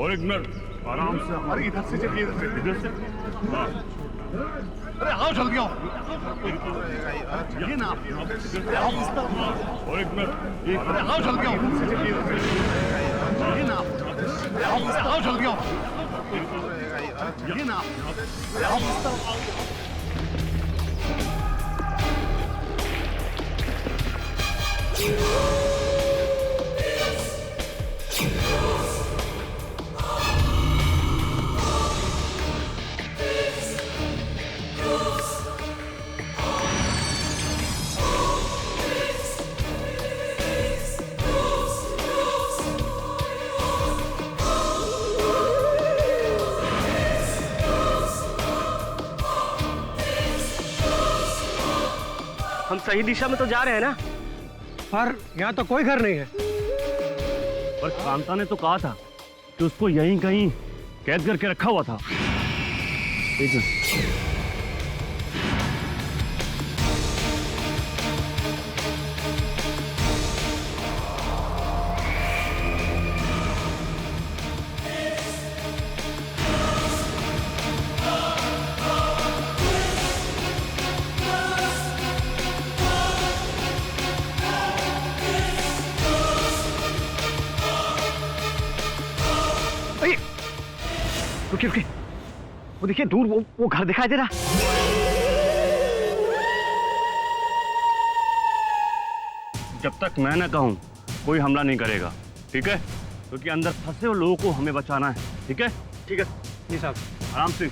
और एक मिनट, आराम से। अरे इधर से चलिए, इधर से। हाँ, अरे आओ जल्दी आओ। ये ना और एक मिनट। अरे आओ जल्दी आओ। इधर से चलिए, ये ना आओ जल्दी आओ। ये ना हम सही दिशा में तो जा रहे हैं ना? पर यहाँ तो कोई घर नहीं है। पर कांता ने तो कहा था कि उसको यहीं कहीं कैद करके रखा हुआ था। रुकिए रुकिए, वो देखिए दूर वो घर दिखाई दे रहा। जब तक मैं न कहूं कोई हमला नहीं करेगा, ठीक है? क्योंकि अंदर फंसे हुए लोगों को हमें बचाना है, ठीक है? ठीक है जी साहब। आराम से।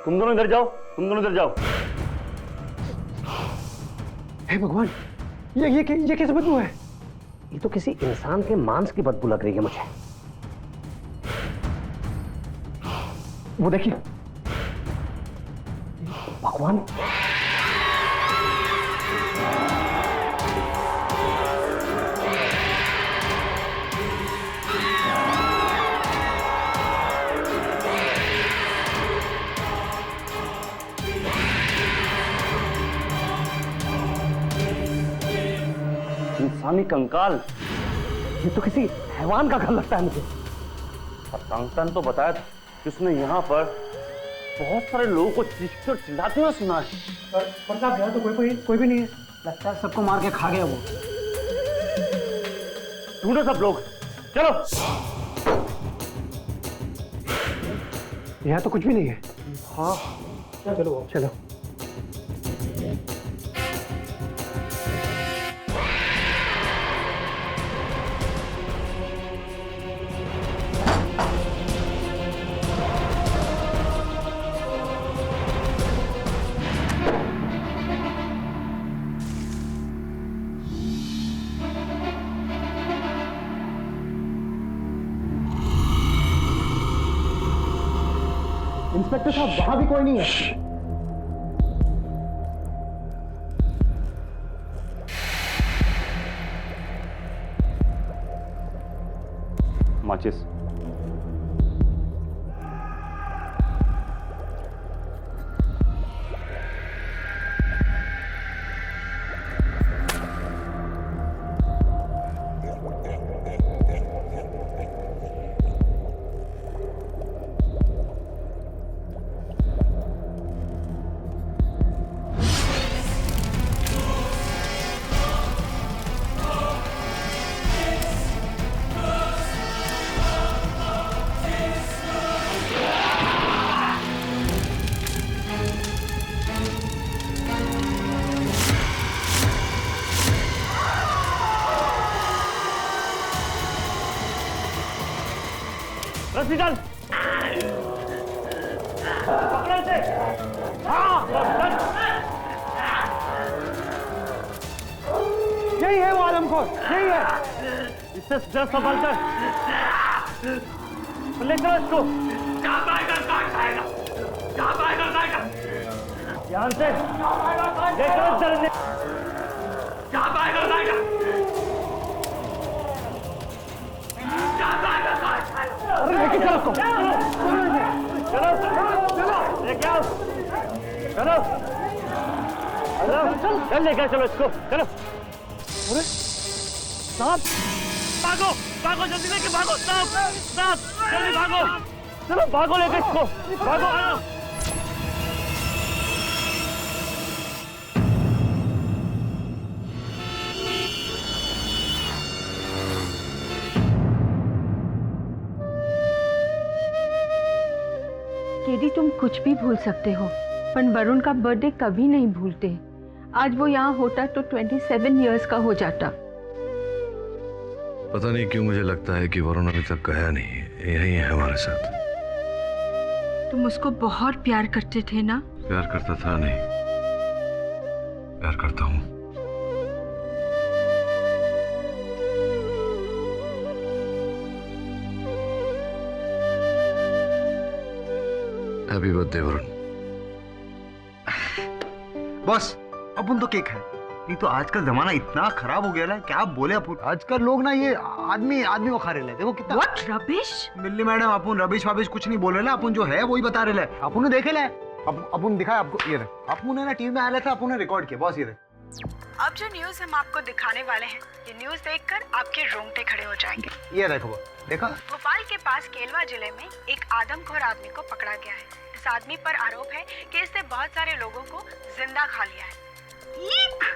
तुम दोनों इधर जाओ, तुम दोनों इधर जाओ। हे भगवान, ये कैसे बदबू है? ये तो किसी इंसान के मांस की बदबू लग रही है मुझे। वो देखिए, भगवान, इंसानी कंकाल। ये तो किसी हैवान का घर लगता है मुझे। और कांता ने तो बताया था कि उसने यहाँ पर बहुत सारे लोगों को चीखते और चिल्लाते हुए सुना है। पर साहब यहाँ तो कोई भी नहीं है। लगता है सबको मार के खा गया वो। ढूंढो सब लोग, चलो। यहाँ तो कुछ भी नहीं है। हाँ चलो चलो। इंस्पेक्टर साहब, वहां भी कोई नहीं है। माचिस। रस्सी डाल, पकड़ो इसे। हाँ, यही है वो आदमखोर, यही है। इससे जरा संभाल कर ले चलो इसको। ध्यान से लेकर चलने अरे लेके चलो उसको। लेके आओ, चलो चल लेकर चलो इसको, चलो। अरे सांप, भागो भागो जल्दी लेके भागो, सांप सांप, जल्दी भागो, चलो भागो लेके इसको, भागो आओ। केडी, तुम कुछ भी भूल सकते हो, पर वरुण का बर्थडे कभी नहीं भूलते। आज वो यहाँ होता तो 27 इयर्स का हो जाता। पता नहीं क्यों मुझे लगता है कि वरुण अभी तक गया नहीं है, यही है हमारे साथ। तुम उसको बहुत प्यार करते थे ना? प्यार करता था नहीं, प्यार करता हूँ। Happy birthday Varun. बॉस अपन तो केक है, नहीं तो आजकल जमाना इतना खराब हो गया है, क्या बोले अपन। आजकल लोग ना ये आदमी को खा रहे हैं, देखो कितना। What rubbish? मिल्ली मैडम, अपन रबिश वाबिश कुछ नहीं बोल रहे ना, अपन जो है वही बता रहे हैं। अपन ने देखे ले, अपन दिखाया आपको, ये अपन ने ना टीवी में आया था, अपन ने रिकॉर्ड किया बॉस। ये अब जो न्यूज हम आपको दिखाने वाले हैं, ये न्यूज देखकर आपके रोंगटे खड़े हो जाएंगे। ये देखो, देखा भोपाल के पास केलवा जिले में एक आदमखोर आदमी को पकड़ा गया है। इस आदमी पर आरोप है कि इसने बहुत सारे लोगों को जिंदा खा लिया है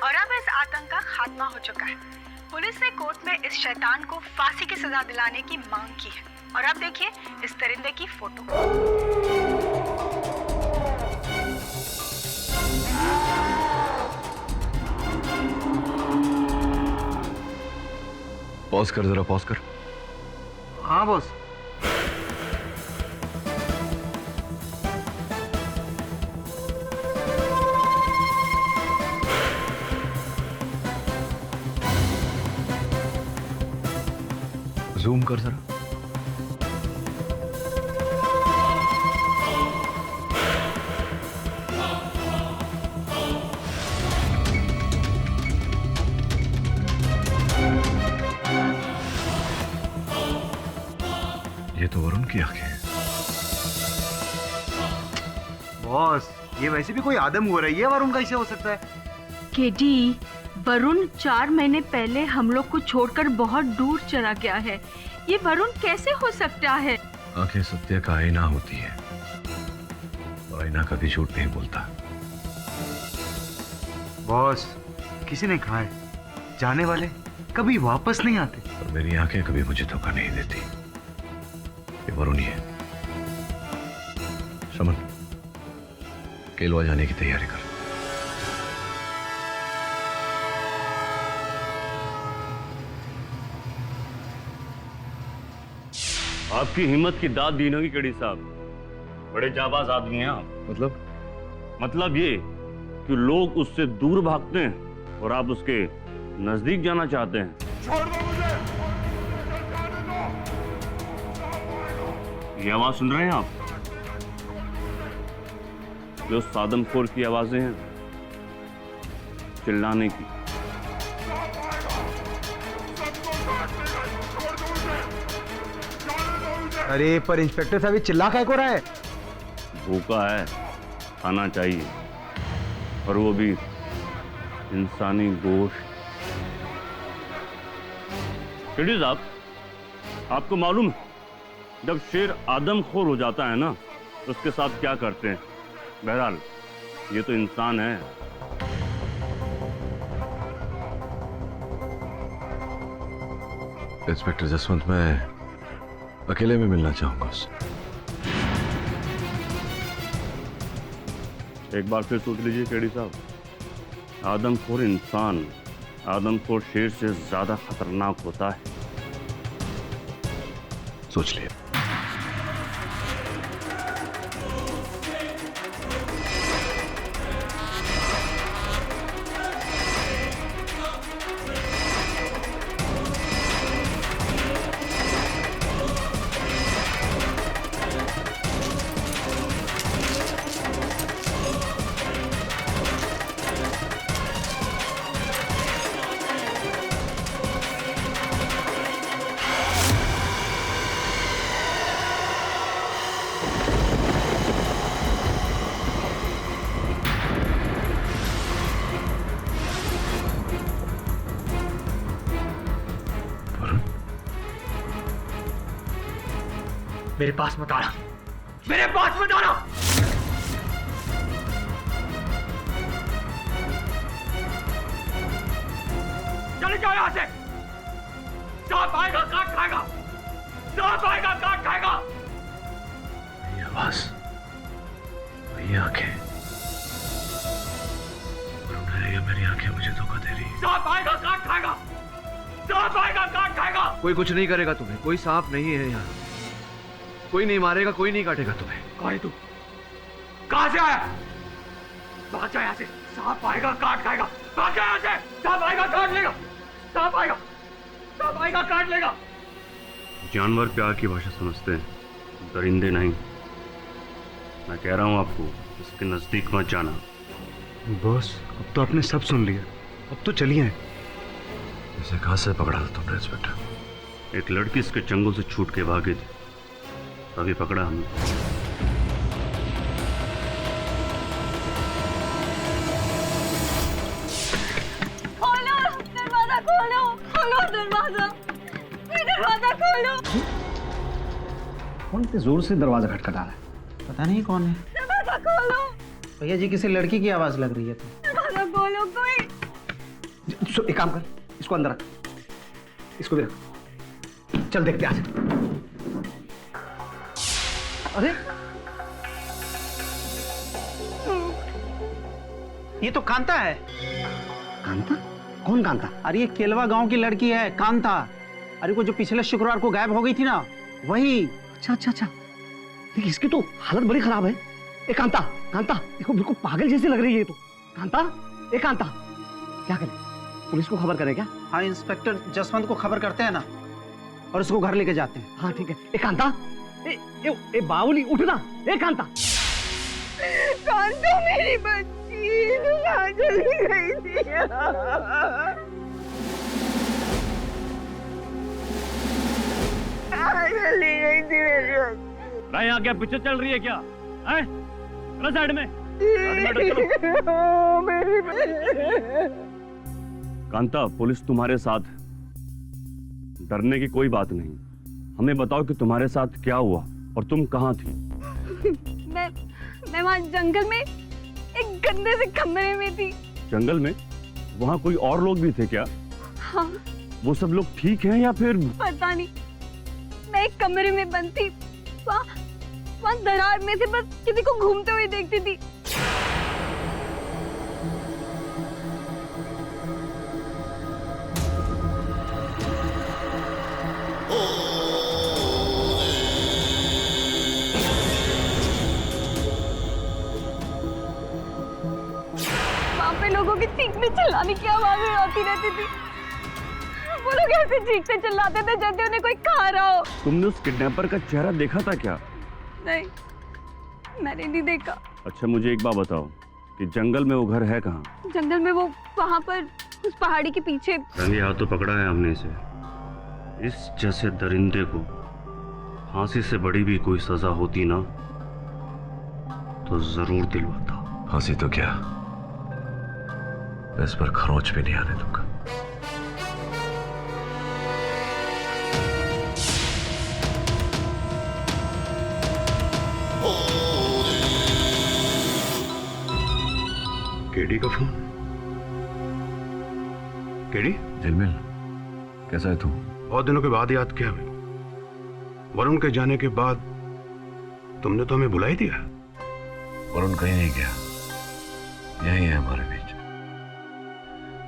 और अब इस आतंक का खात्मा हो चुका है। पुलिस ने कोर्ट में इस शैतान को फांसी की सजा दिलाने की मांग की है। और अब देखिए इस दरिंदे की फोटो। पॉज कर, जरा पॉज कर। हाँ बॉस। जूम कर जरा। ये तो वरुण की आंखें हैं। बॉस ये वैसे भी कोई आदम हो रहा है, ये वरुण कैसे हो सकता है? केडी, वरुण 4 महीने पहले हम लोग को छोड़कर बहुत दूर चला गया है। ये वरुण कैसे हो सकता है? आंखें सत्य का आईना होती है और आईना कभी झूठ नहीं बोलता। बॉस किसी ने कहा है, जाने वाले कभी वापस नहीं आते। और मेरी आंखें कभी मुझे धोखा नहीं देती। ये वरुण ही है। शमन, केलवा जाने की तैयारी कर। आपकी हिम्मत की दाद दी होगी केडी साहब, बड़े जाबाज आदमी हैं आप। मतलब ये कि लोग उससे दूर भागते हैं और आप उसके नजदीक जाना चाहते हैं। छोड़ दो मुझे, ये आवाज सुन रहे हैं आप? जो सादमखोर की आवाजें हैं, चिल्लाने की। अरे पर इंस्पेक्टर साहब चिल्ला क्या को रहा है? भूखा है, खाना चाहिए, और वो भी इंसानी गोश्त। केडी साहब, आपको मालूम है जब शेर आदमखोर हो जाता है ना, उसके साथ क्या करते हैं? बहरहाल ये तो इंसान है। इंस्पेक्टर जसवंत, मैं अकेले में मिलना चाहूंगा उससे। एक बार फिर सोच लीजिए केडी साहब, आदमखोर इंसान आदमखोर शेर से ज्यादा खतरनाक होता है। सोच लिया। मेरे पास मत आना, मेरे पास मत आना। चले जाओ यहाँ से। सांप आएगा काट खाएगा, सांप आएगा काट खाएगा। वही आवाज, वही आंखें। वरुण है या मेरी आंखें मुझे धोखा दे रही? सांप आएगा काट खाएगा, सांप आएगा काट खाएगा। कोई कुछ नहीं करेगा तुम्हें, कोई सांप नहीं है यहाँ। कोई नहीं मारेगा, कोई नहीं काटेगा तुम्हें। कौन है तू? कहां से आया? भाग जा यहाँ से। सांप आएगा काट खाएगा, भाग जा यहाँ से। सांप आएगा काट लेगा, सांप आएगा, सांप आएगा काट लेगा। जानवर प्यार की भाषा समझते हैं, दरिंदे नहीं। मैं कह रहा हूं आपको, इसके नजदीक मत जाना। बॉस, अब तो आपने सब सुन लिया, अब तो चलिए। इसे कहां से पकड़ा था तुमने इंस्पेक्टर? एक लड़की इसके चंगुल से छूट के भागी थी, तभी पकड़ा हमने। खोलो, खोलो दरवाजा, दरवाजा खोलो। कौन इतनी जोर से दरवाजा खटखटा रहा है? पता नहीं कौन है। दरवाजा खोलो। भैया जी, किसी लड़की की आवाज लग रही है। तो दरवाजा खोलो कोई। एक काम कर, इसको अंदर रख, इसको भी रख। चल देखते आज। अरे ये तो कांता है। कांता? कौन कांता? अरे ये केलवा गांव की लड़की है, कांता। अरे वो जो पिछले शुक्रवार को गायब हो गई थी ना, वही। अच्छा अच्छा अच्छा, लेकिन इसकी तो हालत बड़ी खराब है। ए कांता, कांता देखो, बिल्कुल पागल जैसी लग रही है ये तो। कांता, ए कांता, क्या करें? पुलिस को खबर करें क्या? हाँ, इंस्पेक्टर जसवंत को खबर करते हैं ना, और उसको घर लेके जाते हैं। हाँ ठीक है। ए कांता, ए बावली उठना। ए कांता, कांता मेरी बच्ची कहाँ चली गई थी? कहाँ चली गई थी मेरी बच्ची? भाई यहाँ क्या पिक्चर चल रही है क्या? हैं? चलो साइड में, चलो। मेरी बच्ची। कांता, पुलिस तुम्हारे साथ है, डरने की कोई बात नहीं। हमें बताओ कि तुम्हारे साथ क्या हुआ और तुम कहाँ थी? मैं वहाँ जंगल में एक गंदे से कमरे में थी। जंगल में? वहाँ कोई और लोग भी थे क्या? हाँ। वो सब लोग ठीक हैं या फिर? पता नहीं, मैं एक कमरे में बंद थी, वहाँ दरार में से बस किसी को घूमते हुए देखती थी। लोगों की चीखने चिल्लाने की आवाजें आती रहती थी। वो लोग ऐसे चीखते चिल्लाते थे जैसे उन्हें कोई खा रहा हो। तुमने उस किडनैपर का चेहरा देखा था क्या? नहीं, मैंने नहीं देखा। अच्छा मुझे एक बात बताओ कि जंगल में वो घर है कहाँ? जंगल में वो वहाँ पर उस पहाड़ी के पीछे। रंगे हाथों पकड़ा है हमने इसे। इस जैसे दरिंदे को फांसी से बड़ी भी कोई सजा होती ना तो जरूर दिलवाता। फांसी तो क्या, इस पर खरोंच भी नहीं आने दूंगा। केडी का फोन? केडी? झिलमिल, कैसा है तू? बहुत दिनों के बाद याद किया। वरुण के जाने के बाद तुमने तो हमें बुला ही दिया। वरुण कहीं नहीं गया, यही है हमारे बीच।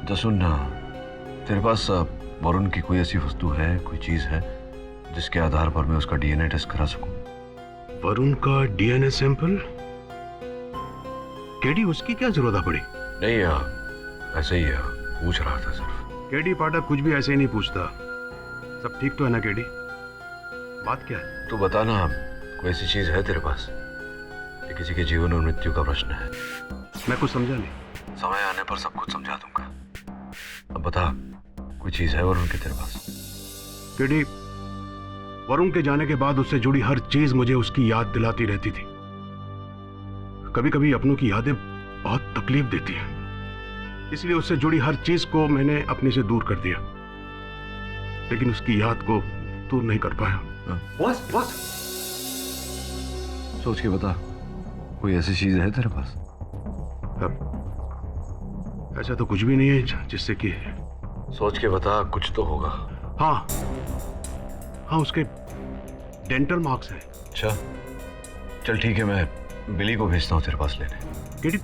तो सुन ना, तेरे पास वरुण की कोई ऐसी वस्तु है, कोई चीज है जिसके आधार पर मैं उसका डीएनए टेस्ट करा सकूं? वरुण का डीएनए सैंपल? केडी, उसकी क्या जरूरत पड़ी? नहीं यार, ऐसे ही है, पूछ रहा था सिर्फ। केडी पाठक कुछ भी ऐसे ही नहीं पूछता। सब ठीक तो है ना केडी? बात क्या है? तू बता ना, कोई ऐसी चीज है तेरे पास ये किसी के जीवन और मृत्यु का प्रश्न है? मैं कुछ समझा नहीं। समय आने पर सब कुछ समझा दूंगा। अब बता, कोई चीज है वरुण के तेरे पास? केडी, वरुण के जाने के बाद उससे जुड़ी हर चीज मुझे उसकी याद दिलाती रहती थी। कभी कभी अपनों की यादें बहुत तकलीफ देती हैं, इसलिए उससे जुड़ी हर चीज को मैंने अपने से दूर कर दिया, लेकिन उसकी याद को दूर नहीं कर पाया। बॉस, बॉस, सोच के बता, कोई ऐसी चीज है तेरे पास? ऐसा तो कुछ भी नहीं है जिससे कि सोच के बता, कुछ तो होगा। हाँ हाँ, उसके डेंटल मार्क्स हैं। अच्छा चल ठीक है, मैं बिली को भेजता हूँ तेरे पास लेने। केडी,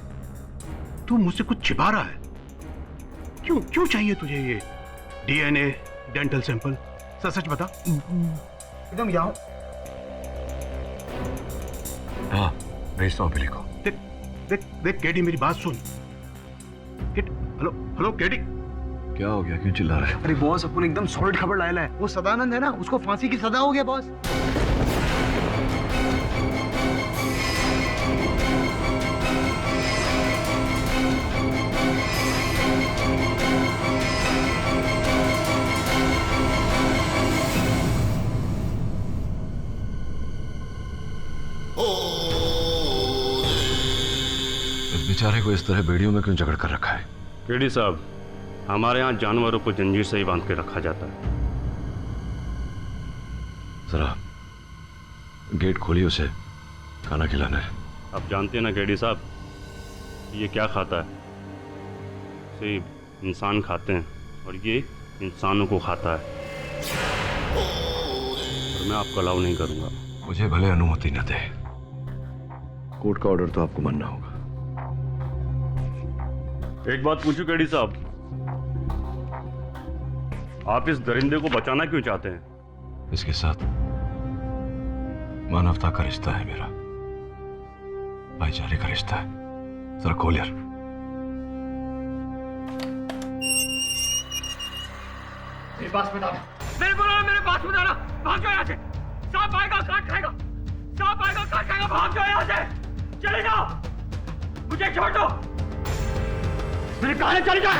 तू मुझसे कुछ छिपा रहा है? क्यों क्यों चाहिए तुझे ये डीएनए डेंटल सैंपल? सच बता। एकदम यहाँ। हाँ भेजता हूँ बिली को। देख देख देख केडी, मेरी बात सुन। Hello hello KD. क्या हो गया, क्यों चिल्ला रहा है? अरे बॉस, अपन एकदम सॉलिड खबर लाया है। वो सदानंद है ना, उसको फांसी की सजा हो गया बॉस। इस बेचारे को इस तरह बेड़ियों में क्यों जकड़ कर रखा है? केडी साहब, हमारे यहाँ जानवरों को जंजीर से ही बांध के रखा जाता है। जरा गेट खोलिए, उसे खाना खिलाना है। आप जानते हैं ना केडी साहब, ये क्या खाता है? इसे इंसान खाते हैं और ये इंसानों को खाता है। और मैं आपको अलाउ नहीं करूंगा। मुझे भले अनुमति न दे, कोर्ट का ऑर्डर तो आपको मानना होगा। एक बात पूछूं केडी साहब, आप इस दरिंदे को बचाना क्यों चाहते हैं? इसके साथ मानवता का रिश्ता है मेरा, भाईचारे का रिश्ता है। जरा खोल यार। मेरे पास में दाना, मेरे पास में दाना। भाग जाओ यहाँ से, सांप आएगा काट खाएगा, सांप आएगा काट खाएगा। भाग जाओ यहाँ से, चले जाओ, मुझे छोड़ दो। मेरे कहा चले जाओ।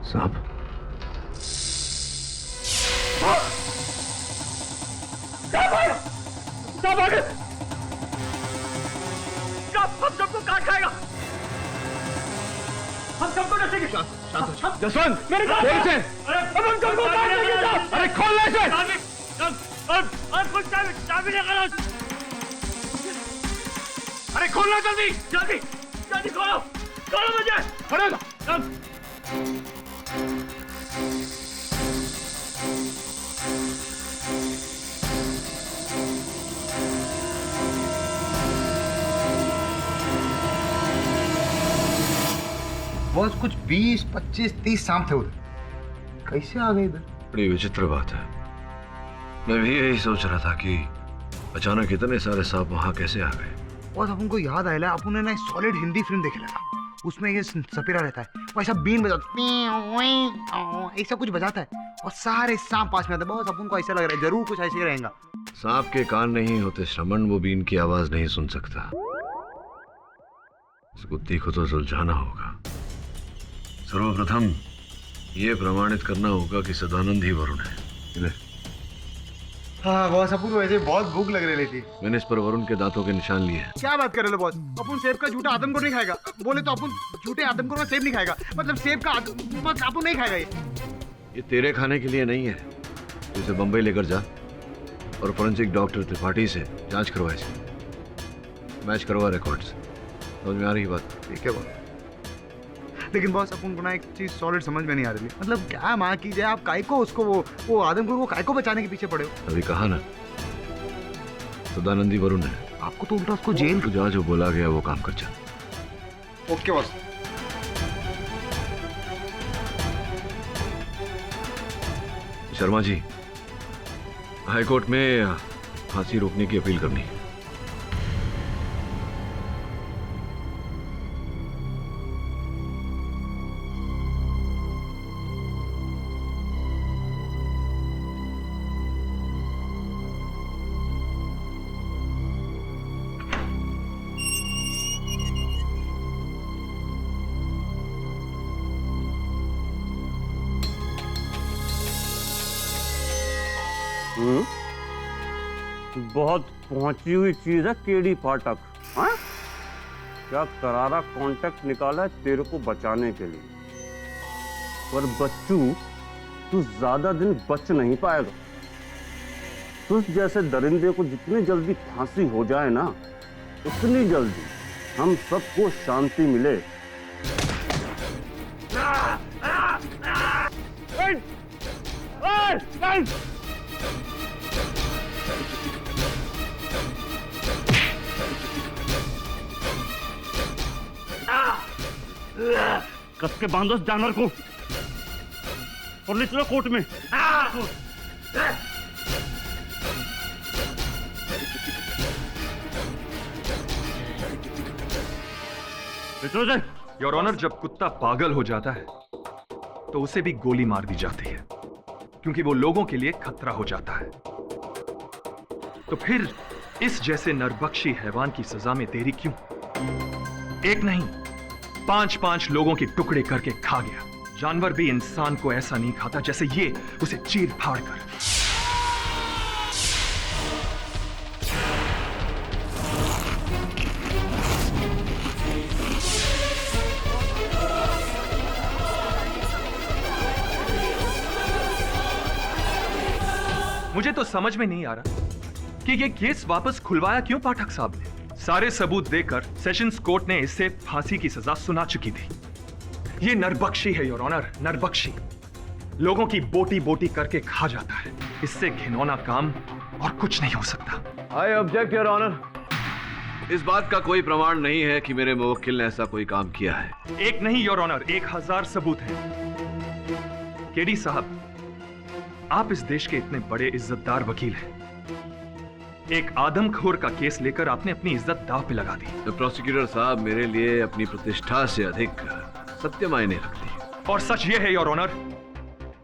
सांप हम सबको काट खाएगा, हम सबको नसेंगे। जसवंत, मेरे साथ से। अरे हम सबको काट देंगे। अरे खोल ले इसे। कुछ चाबी लेकर आओ। अरे खोलना जल्दी। जल्दी जल्दी खोलो, खोलो मुझे। खोलो। बॉस कुछ 20, 25, 30 सांप थे उधर, कैसे आ गए इधर? बड़ी विचित्र बात है। मैं भी यही सोच रहा था कि अचानक इतने सारे सांप वहां कैसे आ गए। बॉस अपन को याद आया, अपन ने ना सॉलिड हिंदी फिल्म देखे लगा, उसमें ये सपेरा रहता है, वो ऐसा बीन बजाता, ऐसा कुछ बजाता है और सारे सांप पास में आते हैं। बॉस अपन को ऐसा लग रहा है जरूर कुछ ऐसे ही रहेगा। सांप के कान नहीं होते श्रवण, वो बीन की आवाज नहीं सुन सकता। इस कुत्ती को तो सुलझाना होगा। सर्वप्रथम ये प्रमाणित करना होगा कि सदानंद ही वरुण है। ले। हाँ बॉस, अपन को वैसे बहुत भूख लग रही थी। मैंने इस पर वरुण के दांतों के निशान लिए हैं। क्या बात कर रहे हो बॉस? अपन सेब का झूठा आदमखोर नहीं खाएगा। बोले तो अपन झूठे आदमखोर का सेब नहीं खाएगा, मतलब सेब का अपन नहीं खाएगा। ये तेरे खाने के लिए नहीं है। इसे बंबई लेकर जा और फोरेंसिक डॉक्टर त्रिपाठी से जांच करवा, इसे मैच करवा रिकॉर्ड्स। समझ में आ रही बात? ठीक है बॉस। लेकिन बॉस अपन को ना एक चीज सॉलिड समझ में नहीं आ रही, मतलब क्या माँ की जाए, आप काय को उसको वो आदमखोर को काय को बचाने के पीछे पड़े हो? अभी कहा ना, सदानंदी वरुण है। आपको तो उल्टा उसको जेल। तो जहाँ जो बोला गया वो काम कर जा। Okay boss. Sharma ji, high court में फांसी रोकने की अपील करनी है। बहुत पहुंची हुई चीज है केडी पाठक। हाँ, क्या करारा कॉन्टेक्ट निकाला है तेरे को बचाने के लिए, पर बच्चू तू ज्यादा दिन बच नहीं पाएगा। तुझ जैसे दरिंदे को जितनी जल्दी फांसी हो जाए ना, उतनी जल्दी हम सबको शांति मिले। कस के बांधो इस जानवर को और ले चलो कोर्ट में। योर ऑनर, जब कुत्ता पागल हो जाता है तो उसे भी गोली मार दी जाती है, क्योंकि वो लोगों के लिए खतरा हो जाता है। तो फिर इस जैसे नरबख्शी हैवान की सजा में देरी क्यों? एक नहीं, 5-5 लोगों के टुकड़े करके खा गया। जानवर भी इंसान को ऐसा नहीं खाता जैसे ये उसे चीर फाड़ कर। मुझे तो समझ में नहीं आ रहा कि ये केस वापस खुलवाया क्यों पाठक साहब ने। सारे सबूत देकर सेशंस कोर्ट ने इसे फांसी की सजा सुना चुकी थी। ये नरबख्शी है योर ऑनर, नरबख्शी। लोगों की बोटी बोटी करके खा जाता है। इससे घिनौना काम और कुछ नहीं हो सकता। I object your honour. इस बात का कोई प्रमाण नहीं है कि मेरे मुवक्किल ने ऐसा कोई काम किया है। एक नहीं योर ऑनर, 1000 सबूत हैं। केडी साहब, आप इस देश के इतने बड़े इज्जतदार वकील हैं, एक आदमखोर का केस लेकर आपने अपनी इज्जत दांव पे लगा दी। तो प्रोसिक्यूटर साहब, मेरे लिए अपनी प्रतिष्ठा से अधिक सत्य मायने रखती है। और सच ये है योर ऑनर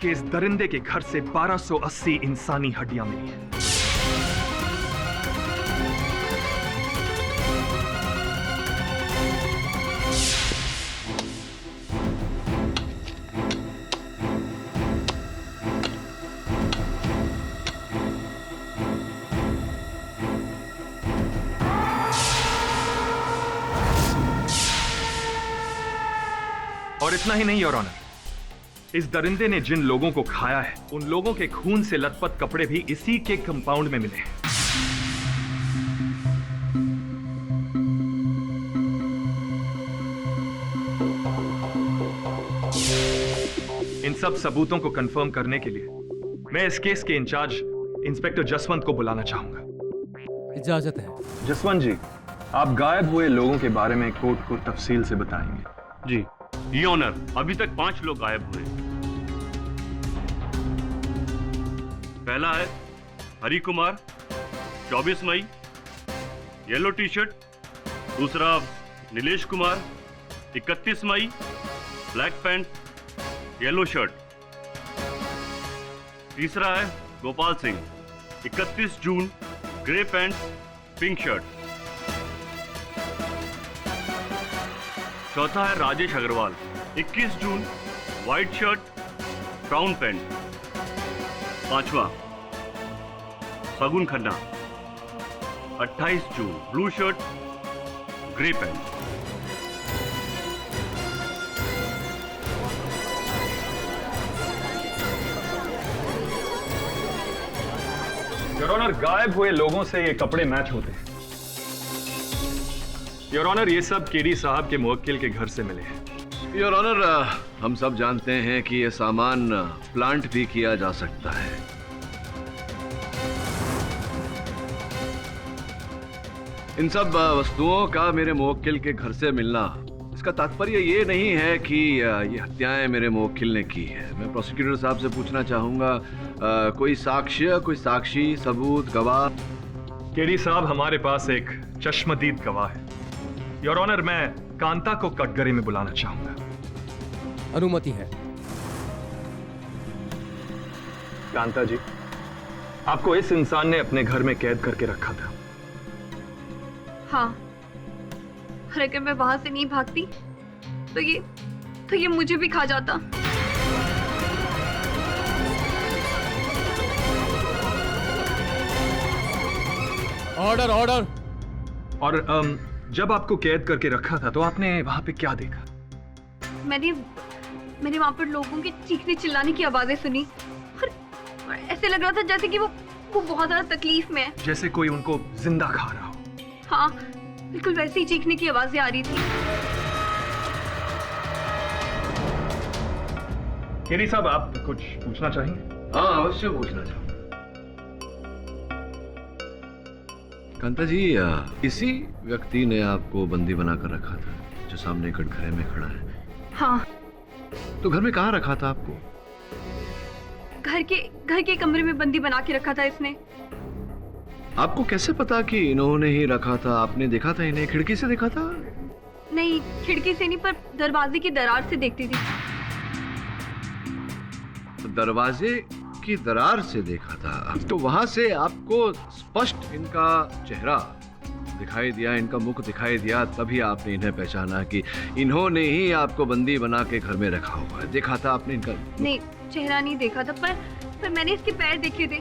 कि इस दरिंदे के घर से 1280 इंसानी हड्डियां मिली हैं। और इतना ही नहीं योर ऑनर, इस दरिंदे ने जिन लोगों को खाया है, उन लोगों के खून से लथपथ कपड़े भी इसी के कंपाउंड में मिले हैं। इन सब सबूतों को कंफर्म करने के लिए मैं इस केस के इंचार्ज इंस्पेक्टर जसवंत को बुलाना चाहूंगा। इजाजत है। जसवंत जी, आप गायब हुए लोगों के बारे में कोर्ट को तफसील से बताएंगे। जी ये ऑनर, अभी तक 5 लोग गायब हुए। पहला है हरि कुमार, 24 मई, येलो टी शर्ट। दूसरा नीलेश कुमार, 31 मई, ब्लैक पैंट, येलो शर्ट। तीसरा है गोपाल सिंह, 31 जून, ग्रे पैंट, पिंक शर्ट। चौथा है राजेश अग्रवाल, 21 जून, व्हाइट शर्ट, ब्राउन पैंट। पांचवा सगुन खन्ना, 28 जून, blue shirt, grey pant. Your honour, गायब हुए लोगों से ये कपड़े मैच होते हैं। योर ऑनर, ये सब केडी साहब के मुवक्किल के घर से मिले हैं। योर ऑनर, हम सब जानते हैं कि यह सामान प्लांट भी किया जा सकता है। इन सब वस्तुओं का मेरे मुवक्किल के घर से मिलना, इसका तात्पर्य ये नहीं है कि ये हत्याएं मेरे मुवक्किल ने की है। मैं प्रोसिक्यूटर साहब से पूछना चाहूंगा, कोई साक्ष्य, कोई साक्षी, सबूत, गवाह? केडी साहब, हमारे पास एक चश्मदीद गवाह है। योर ऑनर, मैं कांता को कटघरे में बुलाना चाहूंगा। अनुमति है। कांता जी, आपको इस इंसान ने अपने घर में कैद करके रखा था। हाँ, और अगर मैं वहां से नहीं भागती तो ये मुझे भी खा जाता। Order order. और जब आपको कैद करके रखा था तो आपने वहां पे क्या देखा? मैंने वहां पर लोगों के चीखने चिल्लाने की आवाजें सुनी और ऐसे लग रहा था जैसे कि वो बहुत ज्यादा तकलीफ में है। जैसे कोई उनको जिंदा खा रहा हो। हाँ, बिल्कुल वैसे ही चीखने की आवाजें आ रही थी। केरी साहब, आप कुछ पूछना चाहेंगे? हाँ, अवश्य पूछना चाहूंगा। कांता जी, इसी व्यक्ति ने आपको बंदी बनाकर रखा था जो सामने कटघरे में खड़ा है? हाँ। तो घर में कहाँ रखा था आपको? घर के कमरे में बंदी बना के रखा था इसने। आपको कैसे पता कि इन्होंने ही रखा था? आपने देखा था इन्हें? खिड़की से देखा था? नहीं, खिड़की से नहीं, पर दरवाजे की दरार से देखती थी। दरवाजे की दरार से देखा था, तो वहां से आपको स्पष्ट इनका चेहरा दिखाई दिया, इनका मुख दिखाई दिया, तभी आपने इन्हें पहचाना कि इन्होंने ही आपको बंदी बना के घर में रखा हुआ है। देखा था आपने इनका? नहीं, चेहरा नहीं देखा था, पर मैंने इसके पैर देखे थे।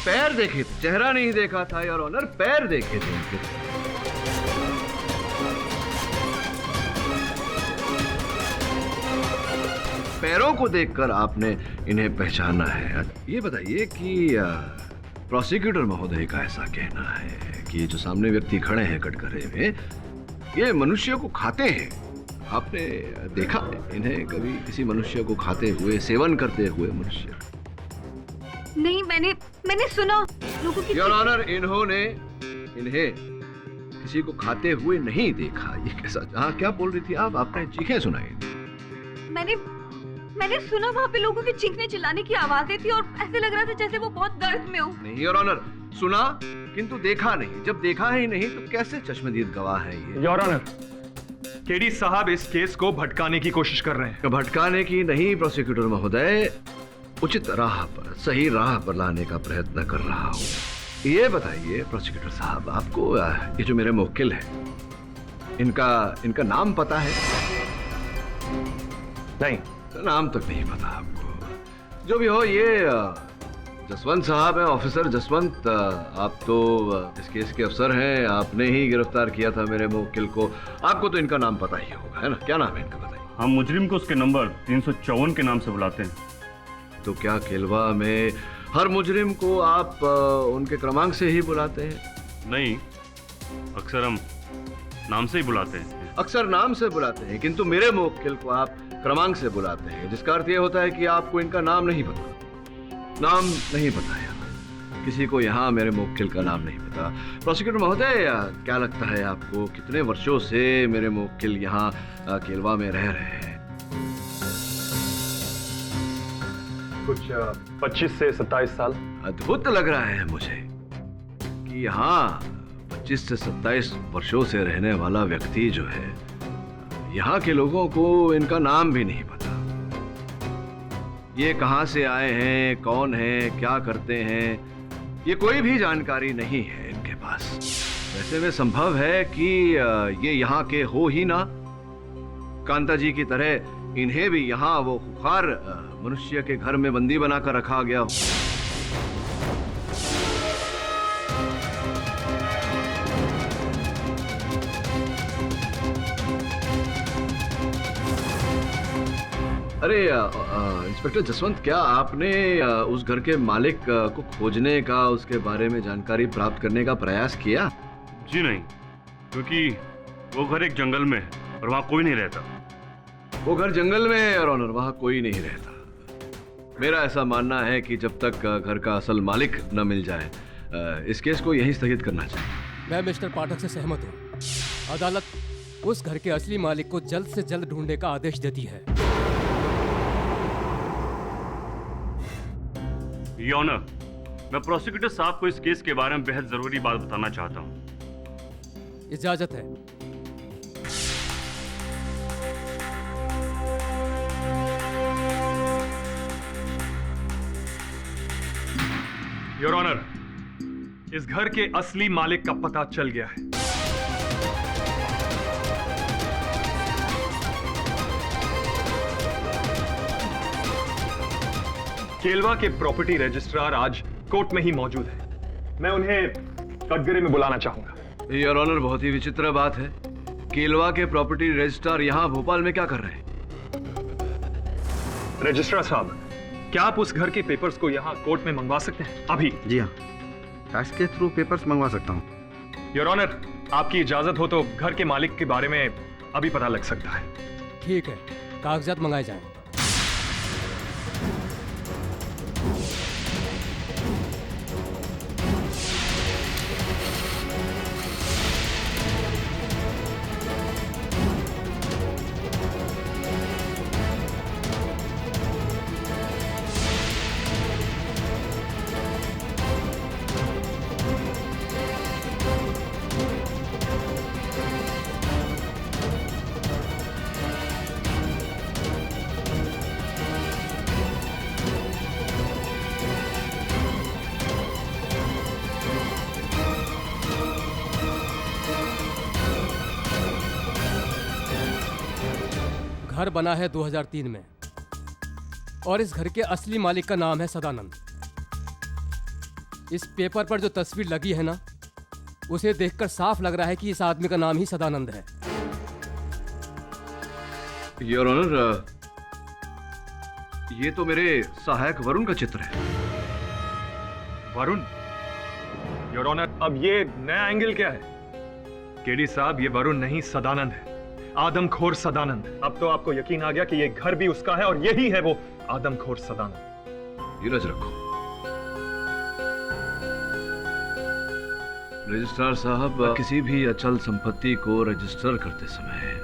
पैर देखे थे, चेहरा नहीं देखा था योर ऑनर, पैर देखे थे इनके। पैरों को देखकर आपने इन्हें पहचाना है। ये बताइए कि प्रोसिक्यूटर महोदय का ऐसा कहना है कि ये जो सामने व्यक्ति खड़े हैं कटघरे में, ये मनुष्य को खाते हैं। आपने देखा इन्हें कभी किसी मनुष्य को खाते हुए, सेवन करते हुए मनुष्य? नहीं, मैंने सुना लोगों की। योर ऑनर, इन्होंने इन्हें किसी को खाते हुए नहीं देखा। ये कैसा? हाँ, क्या बोल रही थी आप? आपने चीखें सुनाई? मैंने सुना वहाँ पे लोगों के चीखने चिल्लाने की आवाजें थी और ऐसे लग रहा था जैसे वो बहुत दर्द में हो। नहीं योर ऑनर, सुना किंतु देखा नहीं। जब देखा ही नहीं तो कैसे चश्मदीद गवाह है ये? योर ऑनर, केडी साहब इस केस को भटकाने की कोशिश कर रहे हैं। भटकाने की नहीं प्रोसिक्यूटर महोदय, उचित राह पर, सही राह पर लाने का प्रयत्न कर रहा हूँ। ये बताइए प्रोसिक्यूटर साहब, आपको ये जो मेरे मुवक्किल हैं, इनका नाम पता है? नहीं, नाम तक नहीं पता आपको। जो भी हो, ये जसवंत साहब हैं, ऑफिसर जसवंत। आप तो इस केस के अफसर हैं, आपने ही गिरफ्तार किया था मेरे मुवक्किल को। आपको तो इनका नाम पता ही होगा, है ना? क्या नाम है इनका, बताइए। हम मुजरिम को उसके नंबर 354 के नाम से बुलाते हैं। तो क्या केलवा में हर मुजरिम को आप उनके क्रमांक से ही बुलाते हैं? नहीं, अक्सर हम नाम से ही बुलाते हैं। अक्सर नाम से बुलाते हैं, किंतु मेरे मुवक्किल को आप क्रमांक से बुलाते हैं, जिसका अर्थ यह होता है कि आपको इनका नाम नहीं पता। नाम नहीं पता है किसी को यहाँ, मेरे मुवक्किल का नाम नहीं पता। प्रोसिक्यूटर महोदय, क्या लगता है आपको कितने वर्षों से मेरे मुवक्किल यहाँ केलवा में रह रहे हैं? कुछ 25 से 27 साल। अद्भुत लग रहा है मुझे कि यहाँ 25 से 27 वर्षों से रहने वाला व्यक्ति जो है, यहाँ के लोगों को इनका नाम भी नहीं पता। ये कहाँ से आए हैं, कौन हैं, क्या करते हैं, ये कोई भी जानकारी नहीं है इनके पास। वैसे में संभव है कि ये यहाँ के हो ही ना। कांता जी की तरह इन्हें भी यहाँ वो खुखार मनुष्य के घर में बंदी बनाकर रखा गया हो। अरे इंस्पेक्टर जसवंत, क्या आपने उस घर के मालिक को खोजने का, उसके बारे में जानकारी प्राप्त करने का प्रयास किया? जी नहीं, क्योंकि वो घर एक जंगल में है और वहाँ कोई नहीं रहता। वो घर जंगल में है और ऑनर, वहाँ कोई नहीं रहता। मेरा ऐसा मानना है कि जब तक घर का असल मालिक न मिल जाए, इस केस को यहीं स्थगित करना चाहिए। मैं मिस्टर पाठक से सहमत हूँ। अदालत उस घर के असली मालिक को जल्द से जल्द ढूंढने का आदेश देती है। योर ऑनर, मैं प्रोसिक्यूटर साहब को इस केस के बारे में बेहद जरूरी बात बताना चाहता हूँ। इजाजत है। योर ऑनर, इस घर के असली मालिक का पता चल गया है। केलवा के प्रॉपर्टी रजिस्ट्रार आज कोर्ट में ही मौजूद है। मैं उन्हें कटघरे में बुलाना चाहूंगा। योर ऑनर, बहुत ही विचित्र बात है। केलवा के प्रॉपर्टी रजिस्ट्रार यहाँ भोपाल में क्या कर रहे हैं? रजिस्ट्रार साहब, क्या आप उस घर के पेपर्स को यहाँ कोर्ट में मंगवा सकते हैं अभी? जी हाँ, फैक्स के थ्रू पेपर्स मंगवा सकता हूँ। योर ऑनर, आपकी इजाजत हो तो घर के मालिक के बारे में अभी पता लग सकता है। ठीक है, कागजात मंगाए जाएं। घर बना है 2003 में और इस घर के असली मालिक का नाम है सदानंद। इस पेपर पर जो तस्वीर लगी है ना, उसे देखकर साफ लग रहा है कि इस आदमी का नाम ही सदानंद है। योर ऑनर, ये तो मेरे सहायक वरुण का चित्र है। वरुण? योर ऑनर, अब ये नया एंगल क्या है? केडी साहब, ये वरुण नहीं सदानंद है, आदमखोर सदानंद। अब तो आपको यकीन आ गया कि ये घर भी उसका है और यही है वो आदमखोर सदानंद। धीरज रखो रजिस्ट्रार साहब, किसी भी अचल संपत्ति को रजिस्टर करते समय,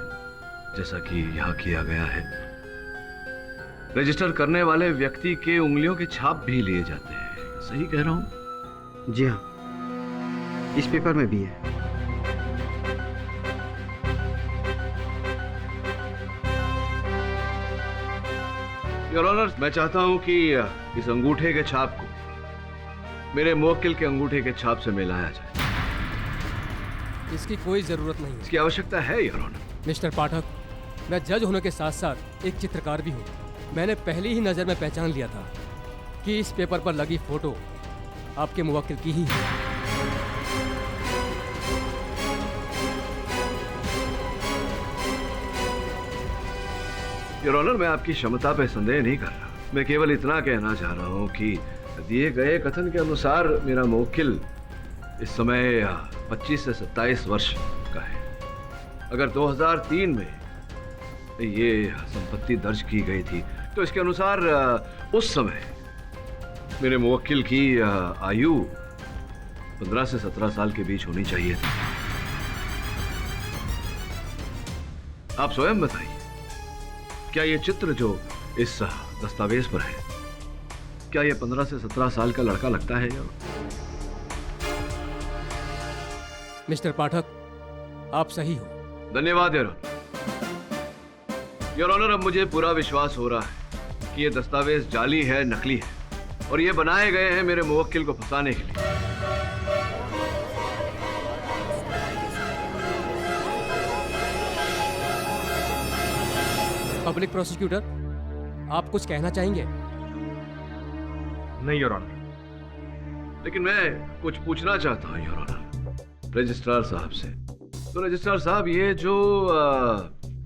जैसा कि यहाँ किया गया है, रजिस्टर करने वाले व्यक्ति के उंगलियों के छाप भी लिए जाते हैं। सही कह रहा हूं? जी हाँ, इस पेपर में भी है। योर ऑनर, मैं चाहता हूं कि इस अंगूठे के छाप को मेरे मुवक्किल के अंगूठे के छाप से मिलाया जाए। इसकी कोई जरूरत नहीं है। इसकी आवश्यकता है योर ऑनर। मिस्टर पाठक, मैं जज होने के साथ साथ एक चित्रकार भी हूँ। मैंने पहली ही नज़र में पहचान लिया था कि इस पेपर पर लगी फोटो आपके मुवक्किल की ही है। योर ऑनर, मैं आपकी क्षमता पर संदेह नहीं कर रहा। मैं केवल इतना कहना चाह रहा हूं कि दिए गए कथन के अनुसार मेरा मुवक्किल इस समय 25 से 27 वर्ष का है। अगर 2003 में ये संपत्ति दर्ज की गई थी तो इसके अनुसार उस समय मेरे मुवक्किल की आयु 15 से 17 साल के बीच होनी चाहिए थी। आप स्वयं बताइए, क्या ये चित्र जो इस दस्तावेज पर है, क्या ये 15 से 17 साल का लड़का लगता है? या मिस्टर पाठक, आप सही हो। धन्यवाद योर ऑनर। योर ऑनर, अब मुझे पूरा विश्वास हो रहा है कि ये दस्तावेज जाली है, नकली है और ये बनाए गए हैं मेरे मुवक्किल को फंसाने के लिए। पब्लिक प्रोसिक्यूटर, आप कुछ कहना चाहेंगे? नहीं योर ऑनर। लेकिन मैं कुछ पूछना चाहता हूं योर ऑनर रजिस्ट्रार साहब से। तो रजिस्ट्रार साहब, ये जो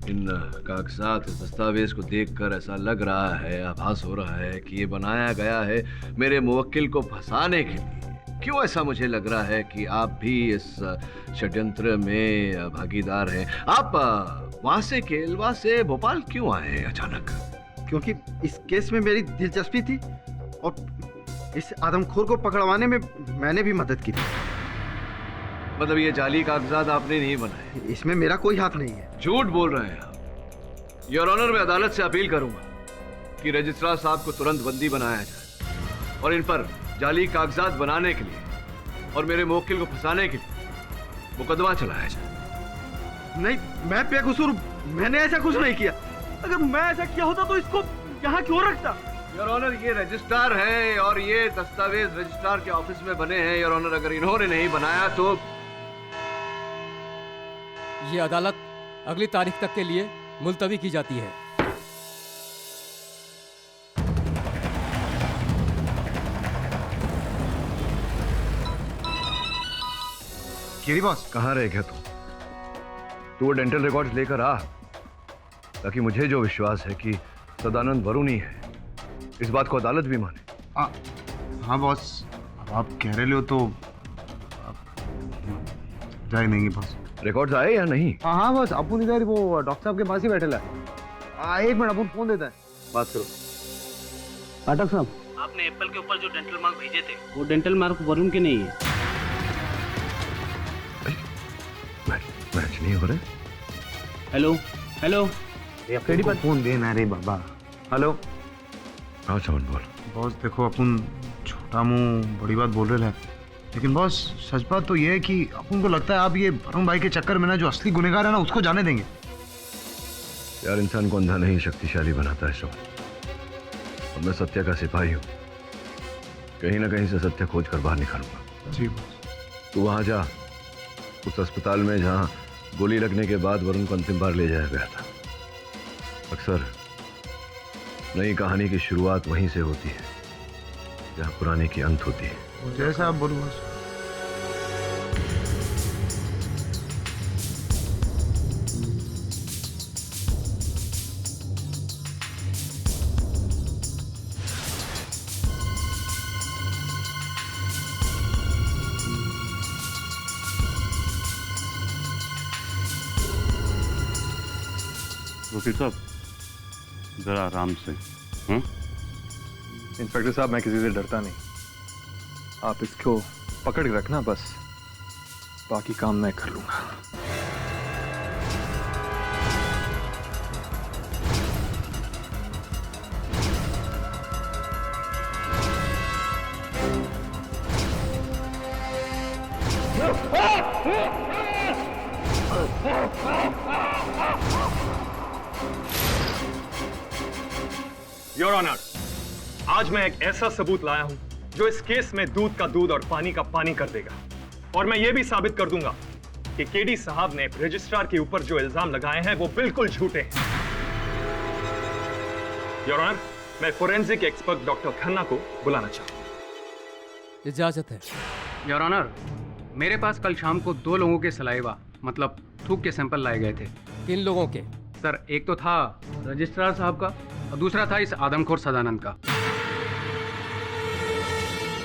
इन कागजात, दस्तावेज को देखकर ऐसा लग रहा है, आभास हो रहा है कि ये बनाया गया है मेरे मुवक्किल को फंसाने के लिए। क्यों ऐसा मुझे लग रहा है कि आप भी इस षड्यंत्र में भागीदार हैं? आप वहां से, केलवा से भोपाल क्यों आए अचानक? क्योंकि इस केस में मेरी दिलचस्पी थी और इस आदमखोर को पकड़वाने में मैंने भी मदद की थी। मतलब ये जाली कागजात आपने नहीं बनाए? इसमें मेरा कोई हाथ नहीं है। झूठ बोल रहे हैं आप। योर ऑनर, मैं अदालत से अपील करूंगा कि रजिस्ट्रार साहब को तुरंत बंदी बनाया जाए और इन पर जाली कागजात बनाने के लिए और मेरे मुवक्किल को फंसाने के लिए मुकदमा चलाया जाए। नहीं, मैं बेकसूर, मैंने ऐसा कुछ नहीं किया। अगर मैं ऐसा किया होता तो इसको यहाँ क्यों रखता? योर ऑनर, ये रजिस्ट्रार है और ये दस्तावेज रजिस्ट्रार के ऑफिस में बने हैं। योर ऑनर, अगर इन्होंने नहीं बनाया तो ये अदालत अगली तारीख तक के लिए मुलतवी की जाती है। केरी बॉस, कहाँ रह गया तू वो डेंटल रिकॉर्ड्स लेकर आ, ताकि मुझे जो विश्वास है कि सदानंद वरुण ही है, इस बात को अदालत भी माने। हाँ बॉस, अब आप कह रहे हो तो जाए नहीं बॉस। रिकॉर्ड्स आए या नहीं? हाँ बॉस, अपन इधर वो डॉक्टर साहब के पास ही बैठे है। एक मिनट, अपन फोन देता है, बात करो। पाठक साहब, आपने एप्पल के ऊपर जो डेंटल मार्क भेजे थे, वो डेंटल मार्क वरुण के नहीं है। मैच नहीं हो रहे। हेलो हेलो, केडी पर फोन देना रे बाबा। हेलो। हाँ चमन बोल। बॉस देखो, अपन छोटा मुंह बड़ी बात बोल रहे हैं, लेकिन बॉस सच बात तो ये है कि अपन को लगता है आप ये वरुण भाई के चक्कर में ना जो असली गुनहगार है ना उसको जाने देंगे। यार इंसान को अंधा नहीं शक्तिशाली बनाता है सब। और मैं सत्य का सिपाही हूँ, कहीं ना कहीं से सत्य खोज कर बाहर निकालूंगा। जी बॉस। तू वहां जा, उस अस्पताल में जहां गोली लगने के बाद वरुण को अंतिम बार ले जाया गया था। अक्सर नई कहानी की शुरुआत वहीं से होती है जहां पुराने की अंत होती है। जैसा आप बोलो बॉस। वकील साहब, जरा आराम से। इंस्पेक्टर साहब, मैं किसी से डरता नहीं, आप इसको पकड़ के रखना, बस बाकी काम मैं कर लूंगा। योर ऑनर, आज मैं एक ऐसा सबूत लाया हूं जो इस केस में दूध का दूध और पानी का पानी कर देगा। और मैं यह भी साबित कर दूंगा कि केडी साहब ने रजिस्ट्रार के ऊपर जो इल्जाम लगाए हैं वो बिल्कुल झूठे हैं। योर ऑनर, मैं फोरेंसिक एक्सपर्ट डॉक्टर खन्ना को बुलाना चाहता हूं। इजाजत है। योर ऑनर, मेरे पास कल शाम को 2 लोगों के सलाइवा मतलब थूक के सैंपल लाए गए थे। किन लोगों के? सर, एक तो था रजिस्ट्रार साहब का और दूसरा था इस आदमखोर सदानंद का।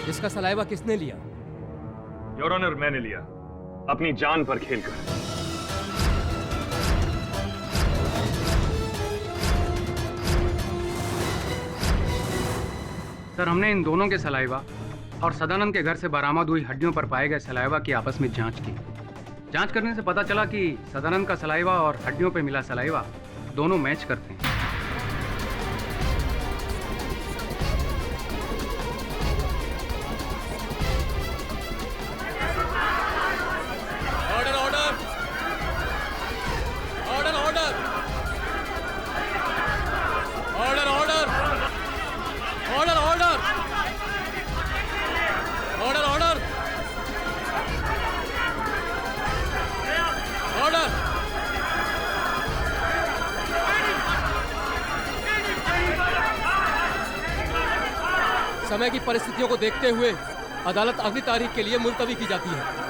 इसका सलाइवा किसने लिया? योर ऑनर, मैंने लिया, अपनी जान पर खेलकर। सर, हमने इन दोनों के सलाइवा और सदानंद के घर से बरामद हुई हड्डियों पर पाए गए सलाइवा की आपस में जांच की। जांच करने से पता चला कि सदानंद का सलाइवा और हड्डियों पर मिला सलाइवा दोनों मैच करते हैं। समय की परिस्थितियों को देखते हुए अदालत अगली तारीख के लिए मुलतवी की जाती है।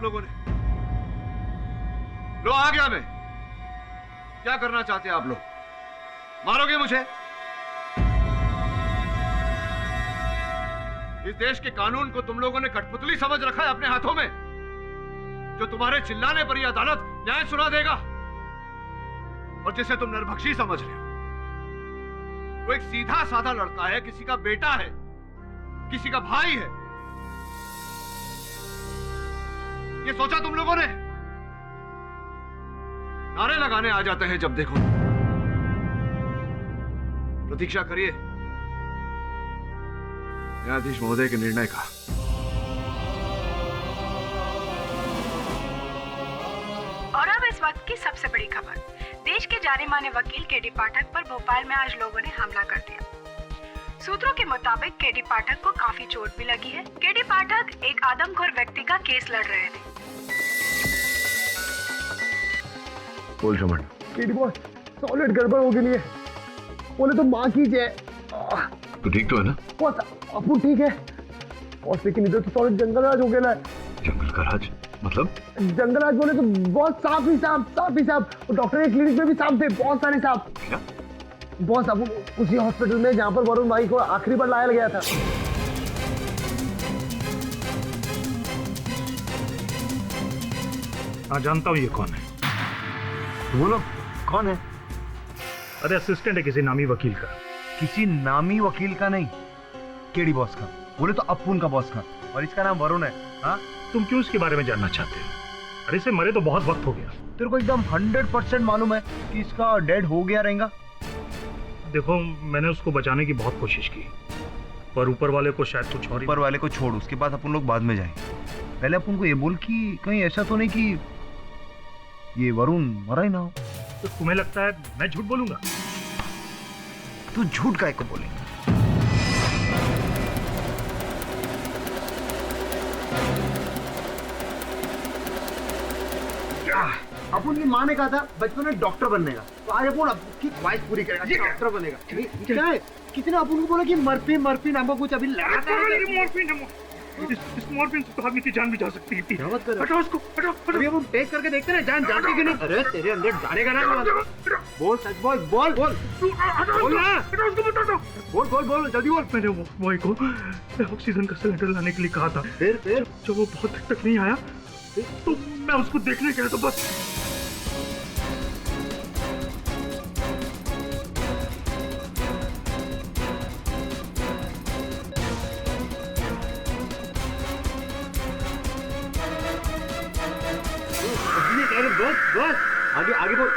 लोगों ने लो आ गया मैं। क्या करना चाहते हैं आप लोग? मारोगे मुझे? इस देश के कानून को तुम लोगों ने कठपुतली समझ रखा है अपने हाथों में, जो तुम्हारे चिल्लाने पर ही अदालत न्याय सुना देगा, और जिसे तुम नरभक्षी समझ रहे हो। वो एक सीधा साधा लड़का है, किसी का बेटा है, किसी का भाई है। ये सोचा तुम लोगों ने? नारे लगाने आ जाते हैं जब देखो। प्रतीक्षा करिए न्यायाधीश महोदय के निर्णय का। और अब इस वक्त की सबसे बड़ी खबर। देश के जाने माने वकील केडी पाठक पर भोपाल में आज लोगों ने हमला कर दिया। सूत्रों के मुताबिक केडी पाठक को काफी चोट भी लगी है। केडी पाठक एक आदमखोर व्यक्ति का केस लड़ रहे थे। बोल रमन। केडी बॉस, सॉलिड गड़बड़ हो गई है। बोले तो माँ की जय। तू ठीक तो है ना? बॉस अपन ठीक है बॉस, लेकिन इधर तो सॉलिड जंगल राज हो गया है। जंगल का राज मतलब? जंगल राज बोले तो बहुत सांप ही सांप। डॉक्टर के क्लिनिक में भी सांप थे, बहुत सारे सांप। क्या? बॉस अब उसी हॉस्पिटल में जहाँ पर वरुण भाई को आखिरी बार लाया गया था। हाँ जानता हूँ ये कौन है। बोलो कौन है? अरे असिस्टेंट है किसी नामी वकील का। किसी नामी वकील का नहीं, केडी बॉस का। बोले तो अपुन का बॉस का, और इसका नाम वरुण है। हाँ तुम क्यों इसके बारे में जानना चाहते हो? अरे इसे मरे तो बहुत वक्त हो गया। तेरे को एकदम 100% मालूम है कि इसका डेड हो गया रहेगा। देखो मैंने उसको बचाने की बहुत कोशिश की, पर ऊपर वाले को शायद कुछ और। ऊपर वाले को छोड़, उसके बाद अपन लोग बाद में जाएंगे। पहले अपन को ये बोल कि कहीं ऐसा तो नहीं कि ये वरुण मरा ही ना हो। तो तुम्हें लगता है मैं झूठ बोलूंगा? तू झूठ काहे को बोलेगा? अपन की माँ ने कहा था बचपन में डॉक्टर बनने का, तो आज अपन आपकी ख्वाहिश पूरी करेगा, डॉक्टर बनेगा। क्या है? कितने अपन को बोला कि मर्फी नाम का कुछ अभी लगाता है। इस मॉर्फिन से तो आदमी की जान भी जा सकती है। हटाओ उसको, हटाओ। अभी अपन टेस्ट करके देखते हैं जान जाती कि नहीं। अरे तेरे अंदर जानेगा ना। बोल सच बोल, बोल बोल बोल ना। बोल जल्दी बोल। मैंने वो बॉय को ऑक्सीजन का सिलेंडर लाने के लिए कहा था। फिर जब वो बहुत देर तक नहीं आया तो मैं उसको देखने गया, तो बस। बस आगे बोल।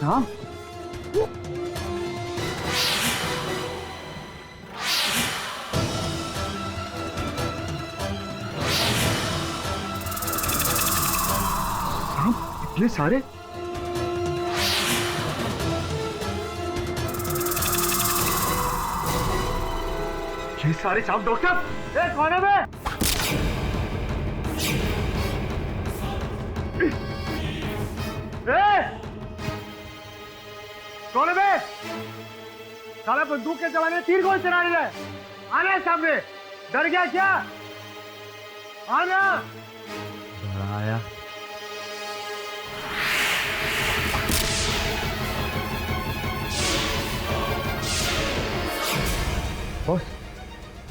हाँ इतने सारे? ये सारे सांप डॉक्टर कौन है? मैं कौन है? मैं साला बंदूक के जमाने तीर कौन चला रहा है? आना सामने। डर गया क्या? आना। आया